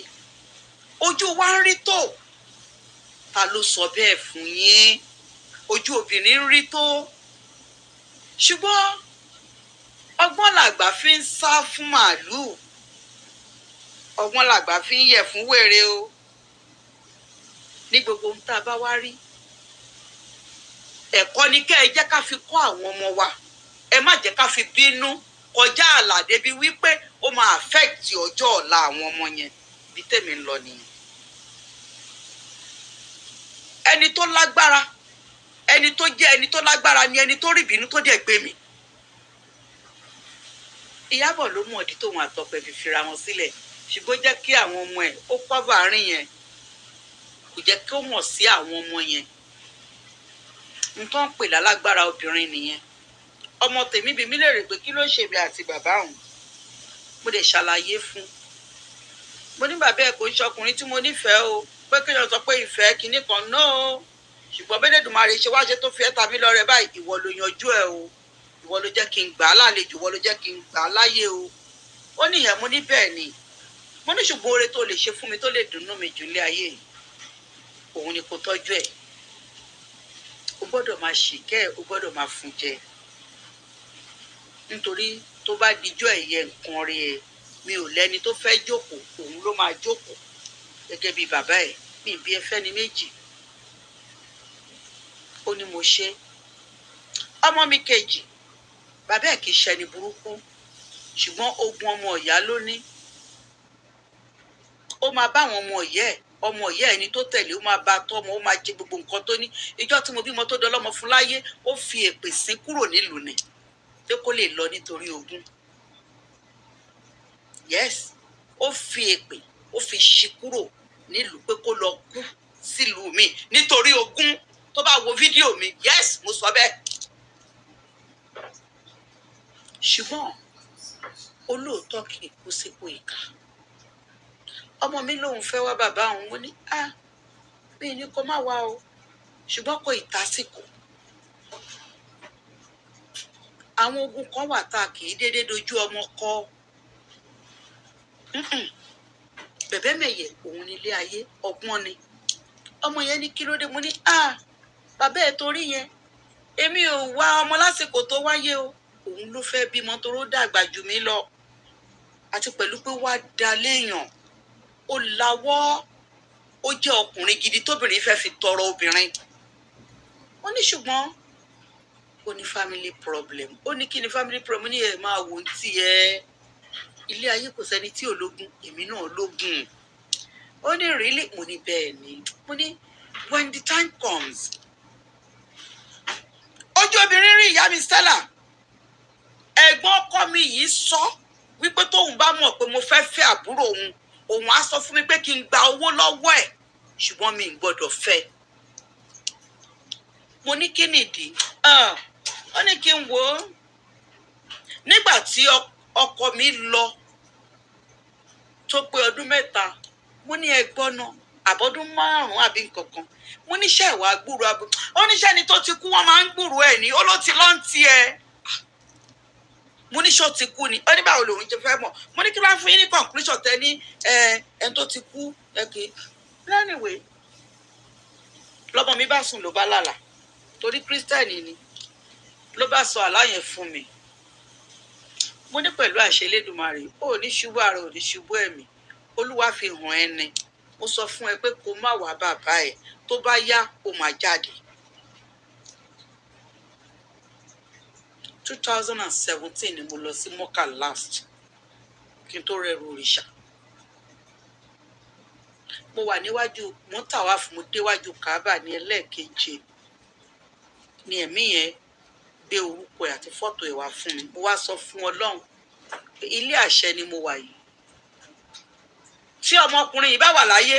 ojú wa ń rí tó ta ló sọ bẹ́ẹ̀ fún yín ojú obìnrin ń rí tó ṣùgbọ́n ọgbọ́n làgbà fi ń sá fún màálùú ọgbọ́n làgbà fi ń yẹ̀ fún wèrè o ní gbogbo ohun tá a bá wá rí ẹ̀kọ́ ni kẹ́ ẹ jẹ́ ká fi kọ́ àwọn ọmọ wa ẹ má jẹ́ ká fi bínú kọjá ààlà débi wípé ó máa affect ọjọ́ ọ̀la àwọn ọmọ yẹn bí tèmi ń lọ nìyẹn ẹni tó lágbára ẹni tó jẹ́ ẹni tó lágbára ni ẹni tó rí ìbínú tó dẹ̀ gbé mi Ìyábọ̀ ló mọ̀ ọdí tóun àtọpẹ fi fira wọn sílẹ̀ ṣùgbọ́n jẹ́ kí àwọn ọmọ ẹ̀ ó kọ́bà àárín yẹn kò jẹ́ kí ó mọ̀ sí àwọn ọmọ yẹn nǹkan ń pè lálágbára obìnrin nìyẹn ọmọ tèmi bí mi lè rè pé kí ló ṣe mi àti bàbá òun mo lè ṣàlàyé fún mo ní bàbá ẹ̀ kò ń ṣọkùnrin tí mo nífẹ̀ẹ́ o pé kéèyàn sọ pé ìfẹ́ kinní kan náà o ṣùgbọ́n bẹ́lẹ́dùmarè ṣe wá ṣe tó fi ẹ́ ta mí lọ́rẹ báyìí ìwọ ló yanjú ẹ̀ o ìwọ ló jẹ́ kí n gbà á lálejò ìwọ ló jẹ́ kí n gbà á láyé o ó níyẹn mo ní bẹ́ẹ̀ ni mo ní ṣùgbọ́n oore tó lè ṣe fún mi tó lè dùnnú mi jù lé ayé òun ni kò tọ́jú ẹ̀ o gbọ́dọ̀ máa ṣìkẹ́ ẹ̀ o gbọ́dọ̀ máa fún jẹ nítorí tó bá dijọ́ ẹ̀yẹ nǹkan rí ẹ mi ò lẹ́ni tó fẹ́ jókòó òun ló máa jókòó gẹ́gẹ́ bí bàbá ẹ̀ mi bí ẹ fẹ́ ni méjì ó ní mo ṣe ọmọ mi kejì bàbá ẹ̀ kì í ṣẹni burúkú ṣùgbọ́n ogun ọmọ ìyá ló ní ó máa bá àwọn ọmọ ìyá ẹni tó tẹ̀lé ó máa bá tọ́mọ ó máa jẹ gbogbo nǹkan tó ní ìjọ tí mo bímọ tó dọlọ́mọ fún láyé ó fi èpè sín kúrò nílùú ni pé kó lè lọ nítorí ogún yes ó fi èpè ó fi ṣí kúrò nílùú pé kó lọ kú sílùú mi nítorí ogún tó bá wo fídíò mi yes mo sọ bẹ́ẹ̀ ṣùgbọ́n olóòótọ́ kì í kú sípò ìkà ọmọ mi lòun fẹ́ wá bàbá òun mo ní bí ní kó má wá o ṣùgbọ́n kò ìtásìkò àwọn ogun kan wà tá a kì í déédéé dojú ọmọ kọ bẹ̀bẹ̀ mẹ̀yẹ̀ òun nílé ayé ọgbọ́n ni ọmọ yẹn ní kí ló dé mo ní bàbá ẹ̀ torí yẹn èmi ò wá ọmọ lásìkò tó wáyé o òun ló fẹ́ bímọ toró dàgbà jù mí lọ àti pẹ̀lú pé wá da léèyàn ó lawọ́ ó jẹ́ ọkùnrin gidi tóbìnrin fẹ́ fi tọrọ obìnrin ó ní ṣùgbọ́n ó ní family problem ó ní kí ni family problem ní ẹ̀ máa wò ó tì ẹ́ ilé ayé kò sẹ́ni tí ò lógun èmi náà lógun ó ní really mo ní bẹ́ẹ̀ ni mo ní when the time comes ojú obìnrin rí ìyá mi Stella ẹ̀gbọ́n ọkọ mi yìí sọ wípé tóun bá mọ̀ pé mo fẹ́ fẹ́ àbúrò òun á sọ fún mi pé kí n gba owó lọ́wọ́ ẹ̀ ṣùgbọ́n mi ò gbọ́dọ̀ fẹ́ mo ní kí nìdí ó ní kí n wò ó nígbà tí ọkọ mi lọ tó pé ọdún 3 mo ní ẹgbọ́n náà àbọ̀dún 5 àbí nǹkankan mo níṣẹ́ ìwà gbúrò abú ó níṣẹ́ ni tó ti kú wọ́n máa ń gbúrò ẹ̀ ní ó ló ti lọ́n ti ẹ̀ mo ní ṣó ti kú ni ó ní báwo lòun ti fẹ́ mọ̀ mo ní kí wọ́n fún yín ní conclusion tẹ ní ẹni tó ti kú ẹ̀kẹ́ anyway lọ́mọ mi bá sùn ló bá lálà torí kírísítẹ́nì ni ló bá sọ àlá yẹn fún mi mo ní pẹ̀lú àṣẹ Elédùmarè ó ní ṣubú ara ò ní ṣubú ẹ̀mí olúwa fi hàn ẹni mo sọ fún ẹ pé kó má wá bàbá ẹ tó bá yá ó máa jáde 2017 ni mo lọ sí mọ́kà last kí n tó rẹrù òrìṣà mo wà níwájú mo ń tàwa fún mo déwájú Káàbà ní ẹlẹ́ẹ̀keje ni ẹ̀mí yẹn gbé orúkọ ẹ̀ àti fọ́tò ẹ̀ wá fún mi mo wá sọ fún Ọlọ́run pé ilé àṣẹ ni mo wà yìí tí ọmọkùnrin yìí bá wà láyé,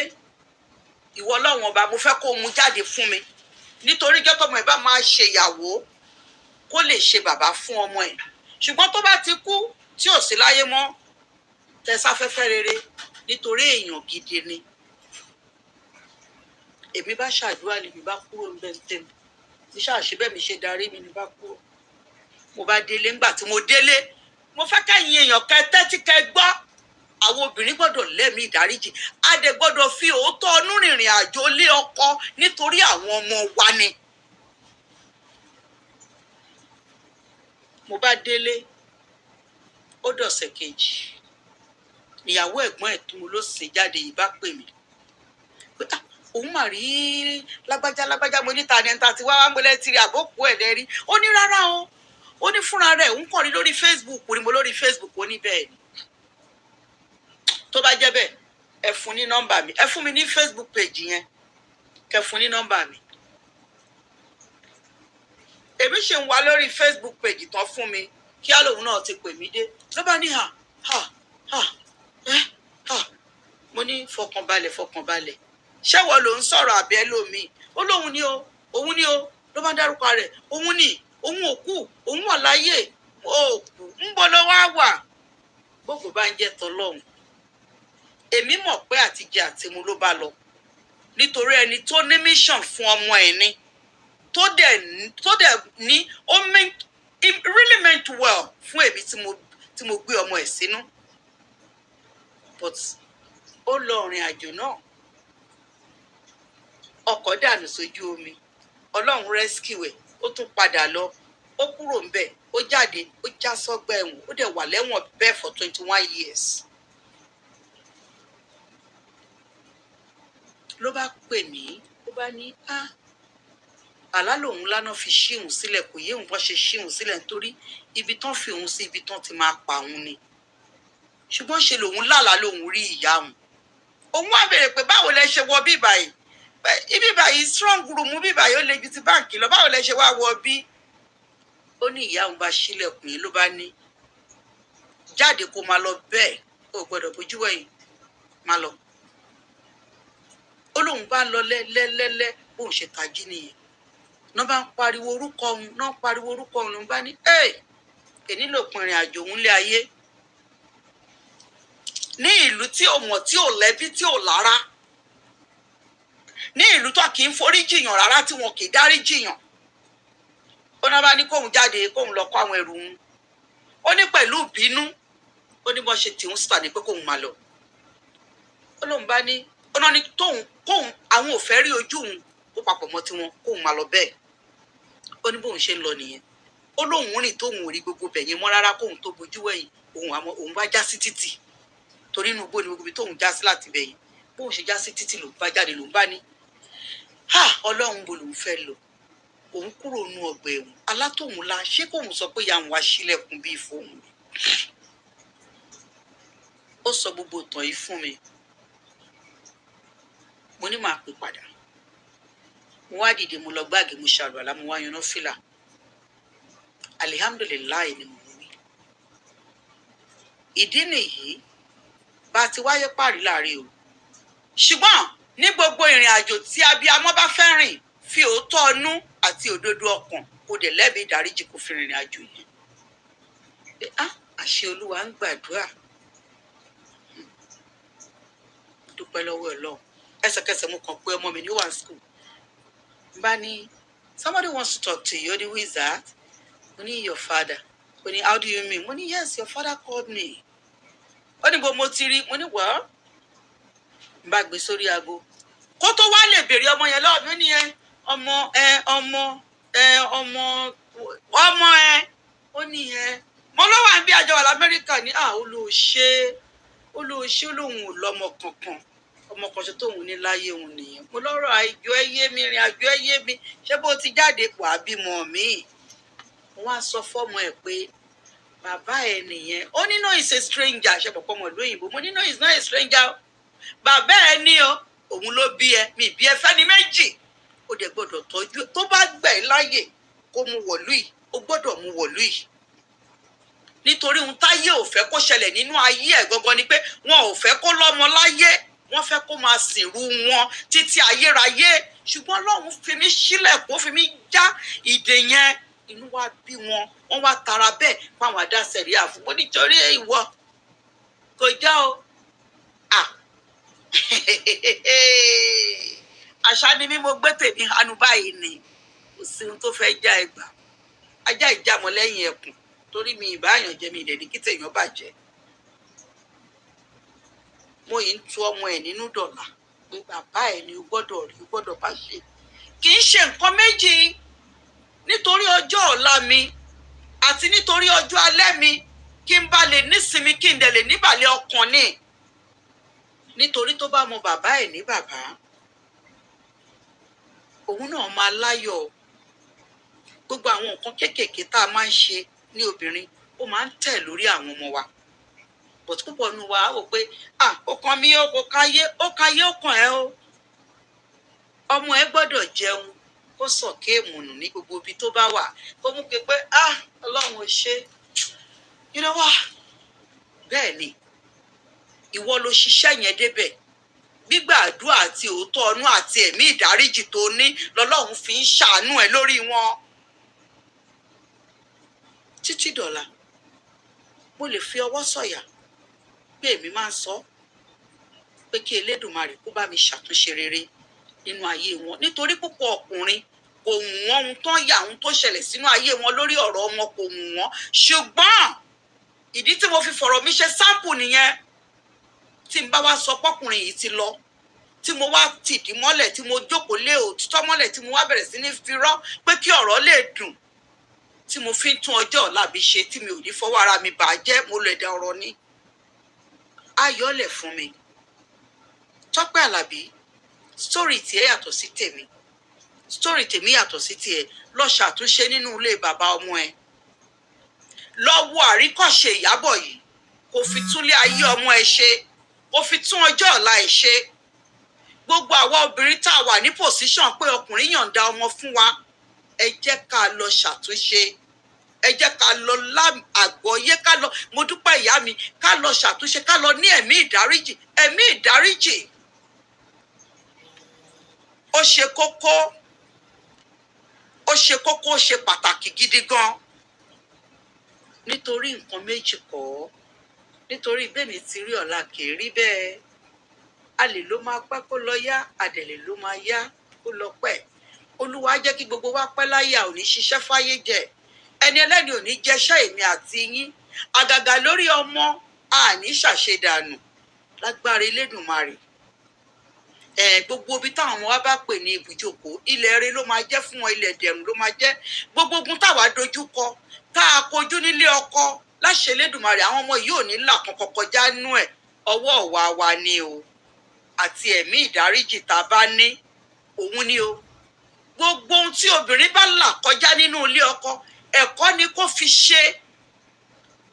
ìwọ Ọlọ́run ọba, mo fẹ́ kó mú jáde fún mi, nítorí jẹ́ tọmọ ẹ̀ bá máa ṣe ìyàwó kó lè ṣe bàbá fún ọmọ ẹ̀. Ṣùgbọ́n tó bá ti kú tí ò sí láyé mọ́, tẹ sáfẹ́fẹ́ rere, nítorí èèyàn gidi ni. Èmi bá ṣàdúrà lèmi bá kúrò ń bẹ tèmi, mi ṣàṣe bẹ́ẹ̀ mi ṣe darí mi ní bá kúrò. Mo bá délé, ńgbà tí mo délé, mo fẹ́ kẹ́yin èèyàn kẹ́ tẹ́tí kẹ́ gbọ́. Àwọn obìnrin gbọ́dọ̀ lẹ́mìí ìdáríjì, a dẹ̀ gbọ́dọ̀ fi òótọ́ ọnú rìnrìn àjò lé ọkọ nítorí àwọn ọmọ wa ni. Mo bá délé, ó dọ̀sẹ̀ kejì, ìyàwó ẹ̀gbọ́n ẹ̀ tó ló ṣe jáde yìí bá pè mí pé òun mà rí lágbájá, mo ní ta ni ẹ̀ta tí wá mọ́lẹ́ tiri àbókù ẹ̀ lẹ́rí. Ó ní rárá o, ó ní fúnra rẹ̀ òun kàn rí lórí Facebook, ni mo lórí Facebook, ó ní bẹ́ẹ̀ ni. Tó bá jẹ́ bẹ́ẹ̀, ẹ fún ní nọ́mbà mi, ẹ fún mi ní Facebook page yẹn, kẹ fún ní nọ́mbà mi. Èmi ṣe ń wá lórí Facebook page tán fún mi, kí á lòun náà ti pè mí dé. Ló bá ní mo ní fọkànbalẹ̀, ṣé wọ́n ló ń sọ̀rọ̀ àbẹ́ lómi? Ó lóun ní o, òun ní o, ló bá dárúkọ rẹ̀, òun ní, òun ò kú, òun wà láyé, ó kú, ń bọ̀ ló wá wà. Gbogbo bá ń jẹ́ tọlọ́hun. Èmi mọ̀ pé àtijẹ àtimu ló bá lọ, nítorí ẹni tó ní mission fún ọmọ ẹ̀ ni, tó dẹ̀ ní it really meant well fún èmi tí mo gbé ọmọ ẹ̀ sínú. But ó lọ rìn àjò náà, ọkọ̀ dànù sójú omi, Ọlọ́run rescue ẹ̀, ó tún padà lọ, ó kúrò ńbẹ̀, ó jáde, ó já sọ́gbà ẹ̀wọ̀n, ó dẹ̀ wà lẹ́wọ̀n bẹ́ẹ̀ for 21 years. Ló bá pè mí, ó bá ní àlá lòun lánàá fi ṣíhun sílẹ̀, kò yé òun bọ́ ṣe ṣíhun sílẹ̀ nítorí ibi tán fi òun sí ibi tán ti máa pa òun ni. Ṣùgbọ́n ṣe lòun lálàá lòun rí ìyá òun. Òun wá béèrè pé báwo lẹ ṣe wọ bí báyìí? Ibi báyìí strong room bí báyìí ó le ju ti báǹkì lọ, báwo lẹ ṣe wá wọ bí? Ó ní ìyá òun bá ṣílẹ̀kùn yìí, ló bá ní jáde kó máa lọ bẹ́ẹ̀, ó gbọ́dọ̀ bójú wẹ̀yìn, máa lọ. Ó lóun bá lọ lẹ́lẹ́lẹ́lẹ́ bóun ṣe tají nìyẹn. Náà bá ń pariwo orúkọ òun, ló ń bá ní èní lòpin ìrìn àjò òun lé ayé. Ní ìlú tí ò mọ̀, tí ò lẹ́bí, tí ò lára, ní ìlú tó kì í forí jìyàn rárá, tí wọn kì í dárí jìyàn. Ó náà bá ní kóun jáde, kóun lọ kó àwọn ẹrù òun. Ó ní pẹ̀lú ìbínú, ó ní bó ṣe tì ń síta ní pé kóun máa lọ. Ó lóun bá ní, ó náà ní kóun àwọn ò fẹ́ rí ojú òun kó papọ̀ mọ́ tiwọn, kóun máa lọ bẹ́ẹ̀. Ó ní bóun ṣe ń lọ nìyẹn. Ó lóun rìn tóun ò rí gbogbo bẹ̀yẹn mọ́ rárá, kóun tó bojú wẹ̀yìn, òun bá já sí títì. Torí inú igbó ni gbogbo ibi tóun já sí láti bẹ̀yìn. Bóun ṣe já sí títì lòun bá jáde, lòun bá ní Ọlọ́run bo lòun fẹ́ lọ. Òun kúrò nú ọgbà ẹ̀wọ̀n, alátòun la, ṣé kóun sọ pé ìyá òun wá ṣílẹ̀kùn bíi fóun ni? Ó sọ gbogbo ìtàn yìí fún mi. Mo ní máa pè padà. Mo wá dìde, mo lọ gbáàgì, mo ṣàlùwàlá, mo wá yaná fìlà. Alihamdulilayi ni mo wí. Ìdí nìyí bá ti wáyé pàrí láàrin o. Ṣùgbọ́n ní gbogbo ìrìn àjò tí abiyamọ bá fẹ́ rìn, fi òótọ́ ọnú àti òdodo ọkàn kó dẹ̀ lẹ́bi ìdáríjì kó fi rìnrìn àjò yìí. Àṣẹ Olúwa ń gbàdúrà. Dúpẹ́ lọ́wọ́ Ọlọ́run. Ẹsẹ̀kẹsẹ̀ mo kàn pé ọmọ mi ní one school. Bá ní somebody wants to talk to you. Ó ní who is that? Mo ní your father. Ó ní how do you mean? Mo ní yes, your father called me. Ó ní bó mo ti rí. Mo ní well. N bá gbé sórí aago. Kó tó wá lè béèrè ọmọ yẹn lọ́wọ́ mi ní ọmọ ó ní mo ló wà bí àjọ wà l'Amẹ́ríkà ní olóòṣè olóhùn ò lọ́mọ kankan, ọmọ kan ṣe tóun ní láyé òun nìyẹn. Mo lọ́rọ̀ àjọ ẹyẹ mi, rìn àjò ẹyẹ mi, ṣé bó ti jáde pọ̀ àbímọ mi? Wọ́n á sọ fọ́mọ ẹ̀ pé bàbá ẹ̀ nìyẹn. Ó ní no is a stranger, ṣe pọ̀pọ̀ mọ̀ lóyìnbó. Mo ní no is not a stranger. Bàbá ẹ̀ ní o, òun ló bí ẹ, mi bí ẹ fẹ́ni méjì. Ó dẹ̀ gbọ́dọ̀ tọ́jú tó bá gbà ẹ́ láyè kó mú wọ̀lú yìí, ó gbọ́dọ̀ mú wọ̀lú yìí. nítorí ohun táyé ò fẹ́ kó ṣẹlẹ̀ nínú ayé ẹ̀ gangan ni pé wọn ò fẹ́ kó lọ́mọ láyé, wọ́n fẹ́ kó máa sìnrú wọn títí ayérayé. Ṣùgbọ́n Ọlọ́run fi mí sílẹ̀kùn, ó fi mí já ìdè yẹn, inú wa bí wọn, wọ́n wá tara bẹ́ẹ̀ fáwọn adá sẹ̀ríà fún wọn nítorí ìwọ kò já o. Àṣà ni mí, mo gbé tèmi hanu báyìí ni, kò sí ohun tó fẹ́ já ẹgbà. Ajá ìjàmọ̀ lẹ́yìn ẹkùn, torí mi ìbáyàn jẹ mi ìdẹ̀ni kí tèèyàn bàjẹ́. Mo yìí ń tu ọmọ ẹ̀ nínú dọ̀là pé bàbá ẹ̀ ni o gbọ́dọ̀ rí, o gbọ́dọ̀ bá ṣe. Kì í ṣe nǹkan méjì, nítorí ọjọ́ ọ̀la mi àti nítorí ọjọ́ alẹ́ mi, kí n bá lè nísinmi, kí n dẹ̀ lè níbàlẹ̀ ọkàn ni. Nítorí tó bá mọ bàbá ẹ̀ ní bàbá, òun náà máa láyọ̀. Gbogbo àwọn nǹkan kéékèèké tá a máa ń ṣe ní obìnrin, ó máa ń tẹ̀ lórí àwọn ọmọ wa. But púpọ̀ nínú wa wò pé ó kàn mí, ó káyé, ó kàn ẹ́ o. Ọmọ ẹ gbọ́dọ̀ jẹun, kó sọ̀kè èmùnù ní gbogbo ibi tó bá wà, kó mú pé Ọlọ́run ò ṣe. You know what? Bẹ́ẹ̀ ni, ìwọ ló ṣiṣẹ́ yẹn débẹ̀. Gbígbà àdúrà àti òótọ́ ọnú àti ẹ̀mí ìdáríjì tó ní lọ́lọ́run fi ń ṣàánú ẹ lórí wọn. Títí dọ̀la, mo lè fi ọwọ́ sọ̀yà pé èmi máa ń sọ pé kí Elédùmarè kó bá mi ṣàtúnṣe rere nínú ayé wọn. Nítorí púpọ̀ ọkùnrin kò wù wọ́n ohun tán yà, ohun tó ṣẹlẹ̀ sínú ayé wọn lórí ọ̀rọ̀ wọn kò wù wọ́n. Ṣùgbọ́n ìdí tí mo fi fọ̀rọ̀ mi ṣe sáǹpù nìyẹn. Tí n bá wá sọ pọ́kùnrin yìí ti lọ, tí mo wá tìdí mọ́lẹ̀, tí mo jókòó lé òtítọ́ mọ́lẹ̀, tí mo wá bẹ̀rẹ̀ sí ní firọ́ pé kí ọ̀rọ̀ lè dùn, tí mo fi ń tún ọjọ́ ọ̀la mi ṣe, tí mi ò ní fọwọ́ ara mi bàjẹ́, mo lè dá ọ̀rọ̀ ní. Ayọ̀lẹ̀ fún mi. Tọ́pẹ́ Àlàbí, sítórì tiẹ̀ yàtọ̀ sí tèmi, sítórì tèmi yàtọ̀ sí tiẹ̀. Lọ ṣàtúnṣe nínú ilé bàbá ọmọ ẹ. Lọ wo àríkọ́ṣe Ìyábọ̀ yìí, kò fi túnlé ayé ọmọ ẹ ṣe, kò fi tún ọjọ́ ọ̀la ẹ ṣe. Gbogbo àwa obìnrin tá a wà ní pòsíṣàn pé ọkùnrin yọ̀ǹda ọmọ fún wa, ẹ jẹ́ ká lọ ṣàtúnṣe, ẹ jẹ́ ká lọ àgbọ́yé, ká lọ, mo dúpẹ́ ìyá mi, ká lọ ṣàtúnṣe, ká lọ ní ẹ̀mí ìdáríjì. Ẹ̀mí ìdáríjì ó ṣe kókó, ó ṣe kókó, ó ṣe pàtàkì gidi gan. Nítorí nǹkan méjì kọ́, nítorí bẹ́ẹ̀ni ti rí ọ̀la kì í rí bẹ́ẹ̀. Alè ló máa pẹ́ kó lọ yá, àdẹ̀lẹ̀ ló máa yá kó lọ pẹ́. Olúwa jẹ́ kí gbogbo wa pẹ́ láyé, a ò ní ṣiṣẹ́ fáyé jẹ. Ẹni ẹlẹ́ni ò ní jẹṣẹ́ èmi àti yín. Àgàgà lórí ọmọ, a ní ṣàṣedànù lágbára Elédùmarè. Gbogbo ibi táwọn ọmọ wa bá pè ní ibùjókòó, ilẹ̀ rere ló máa jẹ́ fún wọn, ilẹ̀ dẹ̀rùn ló máa jẹ́. Gbogbo ogun táwa dojú kọ, tá a kojú nílé ọkọ, láṣẹ Elédùmarè, àwọn ọmọ yìí ò ní là kankan kọjá nú ẹ̀. Ọwọ́ ọ̀wà wa ni o, àti ẹ̀mí ìdáríjì tá a bá ní, òun ni o. Gbogbo ohun tí obìnrin bá là kọjá nínú ilé ọkọ, ẹ̀kọ́ ni kó fi ṣe,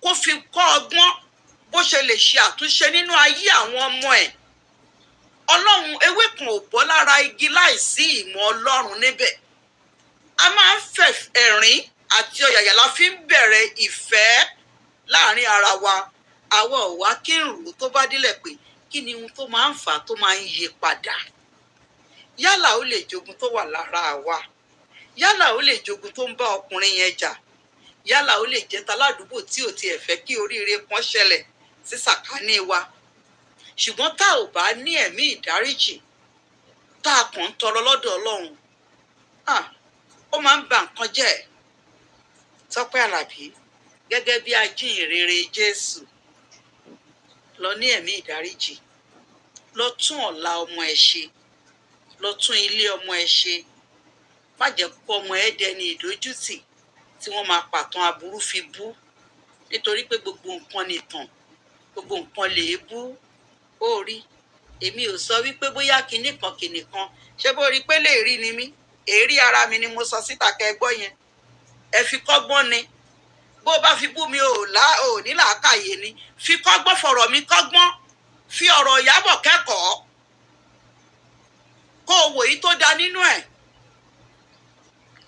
kó fi kọ́ ọgbọ́n bó ṣe lè ṣe àtúnṣe nínú ayé àwọn ọmọ ẹ̀. Ọlọ́run, ewé kan ò bọ́ lára igi láìsí ìmọ̀ Ọlọ́run níbẹ̀. A máa ń fẹ̀ ẹ̀rín àti ọ̀yàyà la fi ń bẹ̀rẹ̀ ìfẹ́ láàrin ara wa. Àwa ò wá kí n rò tó bá délẹ̀ pé kí ni ohun tó máa ń fà á tó máa ń yí padà. Yálà ó lè jogun tó wà lára wa, yálà ó lè jogun tó ń bá ọkùnrin yẹn jà, yálà ó lè jẹ́ taládùúgbò tí ò tiẹ̀ fẹ́ kí oríire kan ṣẹlẹ̀ sí sàkání wa. Ṣùgbọ́n tá ò bá ní ẹ̀mí ìdáríjì, tá a kàn ń tọrọ lọ́dọ̀ Ọlọ́run, ó máa ń ba nǹkan jẹ́. Tọ́pẹ́ Àlàbí, gẹ́gẹ́ bí ajíhìnrere Jésù, lọ ní ẹ̀mí ìdáríjì, lọ tún ọ̀la ọmọ ẹ ṣe, lọ tún ilé ọmọ ẹ ṣe. Má jẹ́ kó ọmọ ẹ dẹni ìdójútì tí wọ́n máa pàtàn aburú fi bú. Nítorí pé gbogbo nǹkan nìtàn, gbogbo nǹkan lè bú. Ó rí, èmi ò sọ wípé bóyá kinní kan, ṣé bó rí pé lè rí ni mí, èrí ara mi ni mo sọ síta kẹgbọ́ yẹn. Ẹ fi kọ́gbọ́n ni. Bó bá fi bú mi ò ní làákàyè ni. Fi kọ́gbọ́n, fọ̀rọ̀ mi kọ́gbọ́n, fi ọ̀rọ̀ Ìyábọ̀ kẹ́kọ̀ọ́, kó o wò yí tó da nínú ẹ̀.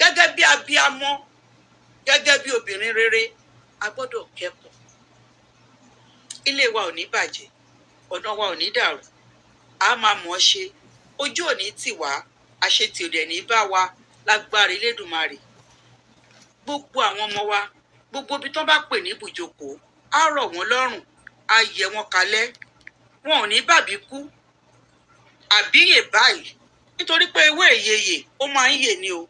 Gẹ́gẹ́ bí abiyamọ, gẹ́gẹ́ bí obìnrin rere, a gbọ́dọ̀ kẹ́kọ̀ọ́. ilé wa ò ní bàjẹ́, ọ̀nà wa ò ní dàrú, a máa mọ̀ ọ́ ṣe, ojú ò ní tì wá, àṣetì ò dẹ̀ ní bá wa lágbára Elédùmarè. Gbogbo àwọn ọmọ wa, gbogbo ibi tó bá pè ní ibùjókòó, á rọ̀ wọ́n lọ́rùn, á yẹ wọ́n kalẹ̀, wọn ò ní bàbí kú àbíyè báyìí, nítorí pé ewé ìyeyè ó máa ń yè ni o.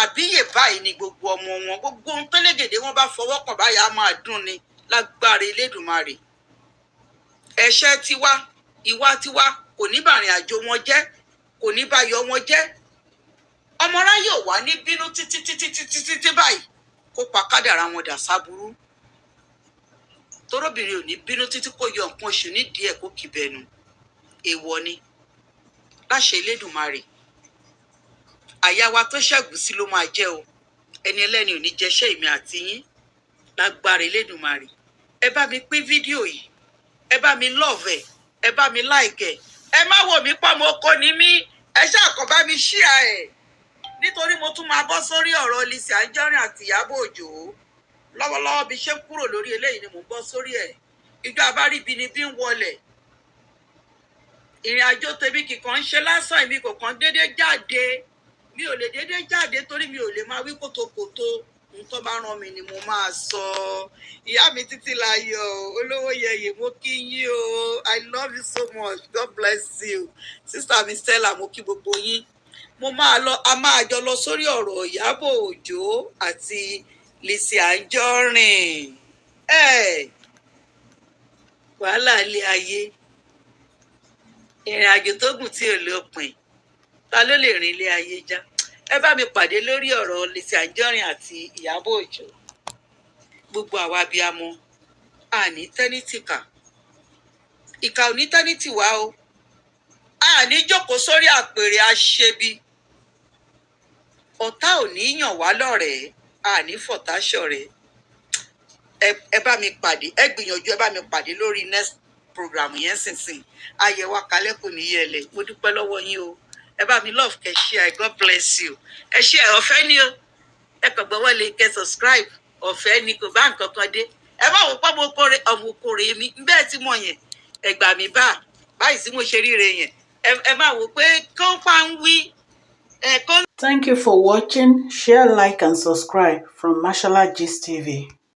Àbíyè báyìí ni gbogbo ọmọ wọn, gbogbo ohun tẹ́lẹ̀gẹ̀dẹ̀ wọn bá fọwọ́ kàn báyìí á máa dùn ni lágbára Elédùmarè. Ẹ̀ṣẹ̀ tiwa, ìwà tiwa kò ní bàrìn àjò wọn jẹ́, kò ní báyọ̀ wọn jẹ́. Ọmọ aráyé ò wá ní bínú títí báyìí kó pa kádàrá wọn dà sáburú. Torobìnrin ò ní bínú títí kó yọ nǹkan oṣù nídìí ẹ̀ kó kìbẹ̀nù. Èèwọ̀ ni láṣẹ Elédùmarè. Àyà wa tó ṣẹ̀gùsí ló máa jẹ́ o. Ẹni ẹlẹ́ni ò ní jẹṣẹ́ èmi àti yín lágbára Elédùmarè. Ẹ bá mi pín fídíò yìí, ẹ bá mi love ẹ̀, ẹ bá mi like ẹ̀. Ẹ má wò mí pọ́ mo kò ní mí, ẹ ṣáà kàn bá mi share ẹ̀. Nítorí mo tún máa bọ́ sórí ọ̀rọ̀ Lizzy Anjorin àti Ìyábọ̀ Òjó. Lọ́wọ́lọ́wọ́ bí ṣe ń kúrò lórí eléyìí ni mò ń bọ́ sórí ẹ̀. Ìjọ abáríbi ni bí ń wọlẹ̀. Ìrìn àjò tèmi kìkan ń ṣe lásán, èmi kò kàn déédéé jáde. Mi ò lè déédéé jáde torí mi ò lè máa wí kòtòkòtò. Ohun tó bá rán mi ni mo máa sọ. Ìyá mi Títílayọ̀ olówó yẹyẹ mo kí yín o. I love you so much. God bless you. Sister mi Stella mo kí gbogbo yín. A máa jọ lọ sórí ọ̀rọ̀ Ìyábọ̀ Òjó àti Lizzy Anjorin. Wàhálà ilé ayé. Ìrìn àjò tó gùn tí ò lópin. Ta ló lè rìn ilé ayé já? Ẹ bá mi pàdé lórí ọ̀rọ̀ Lizzy Anjorin àti Ìyábọ̀ Òjó. Gbogbo àwa abiyamọ, àní tẹ́nítìkà. Ìkà ò ní tẹ́nítì wá o. Àní jókòó sórí àpèrè aṣebi. Ọ̀tá ò ní yàn wá lọ́rẹ̀ẹ́, àní fọ̀tá ṣọ̀rẹ́. Ẹ bá mi pàdé, ẹ gbìyànjú ẹ bá mi pàdé lórí next program yẹn sínsìn. Ayẹ̀wò àkálẹ̀ kò ní yẹlẹ̀. Mo dúpẹ́ lọ́wọ́ yín o. Ẹ bá mi love kẹ́ share, God bless you. Ẹ share ọ̀fẹ́ ni o. Ẹ kàn gbọ́ wọlé kẹ́ subscribe. Ọ̀fẹ́ ni kò bá nǹkan kan dé. Ẹ má wò pé ọmọ okòrè mi bẹ́ẹ̀ tí mo yẹn. Ẹ gbà mí báyìí tí mo ṣe ríre yẹn. Ẹ má wò pé kó pa ń wí. Thank you for watching. Share, like and subscribe from Mashola Gist TV.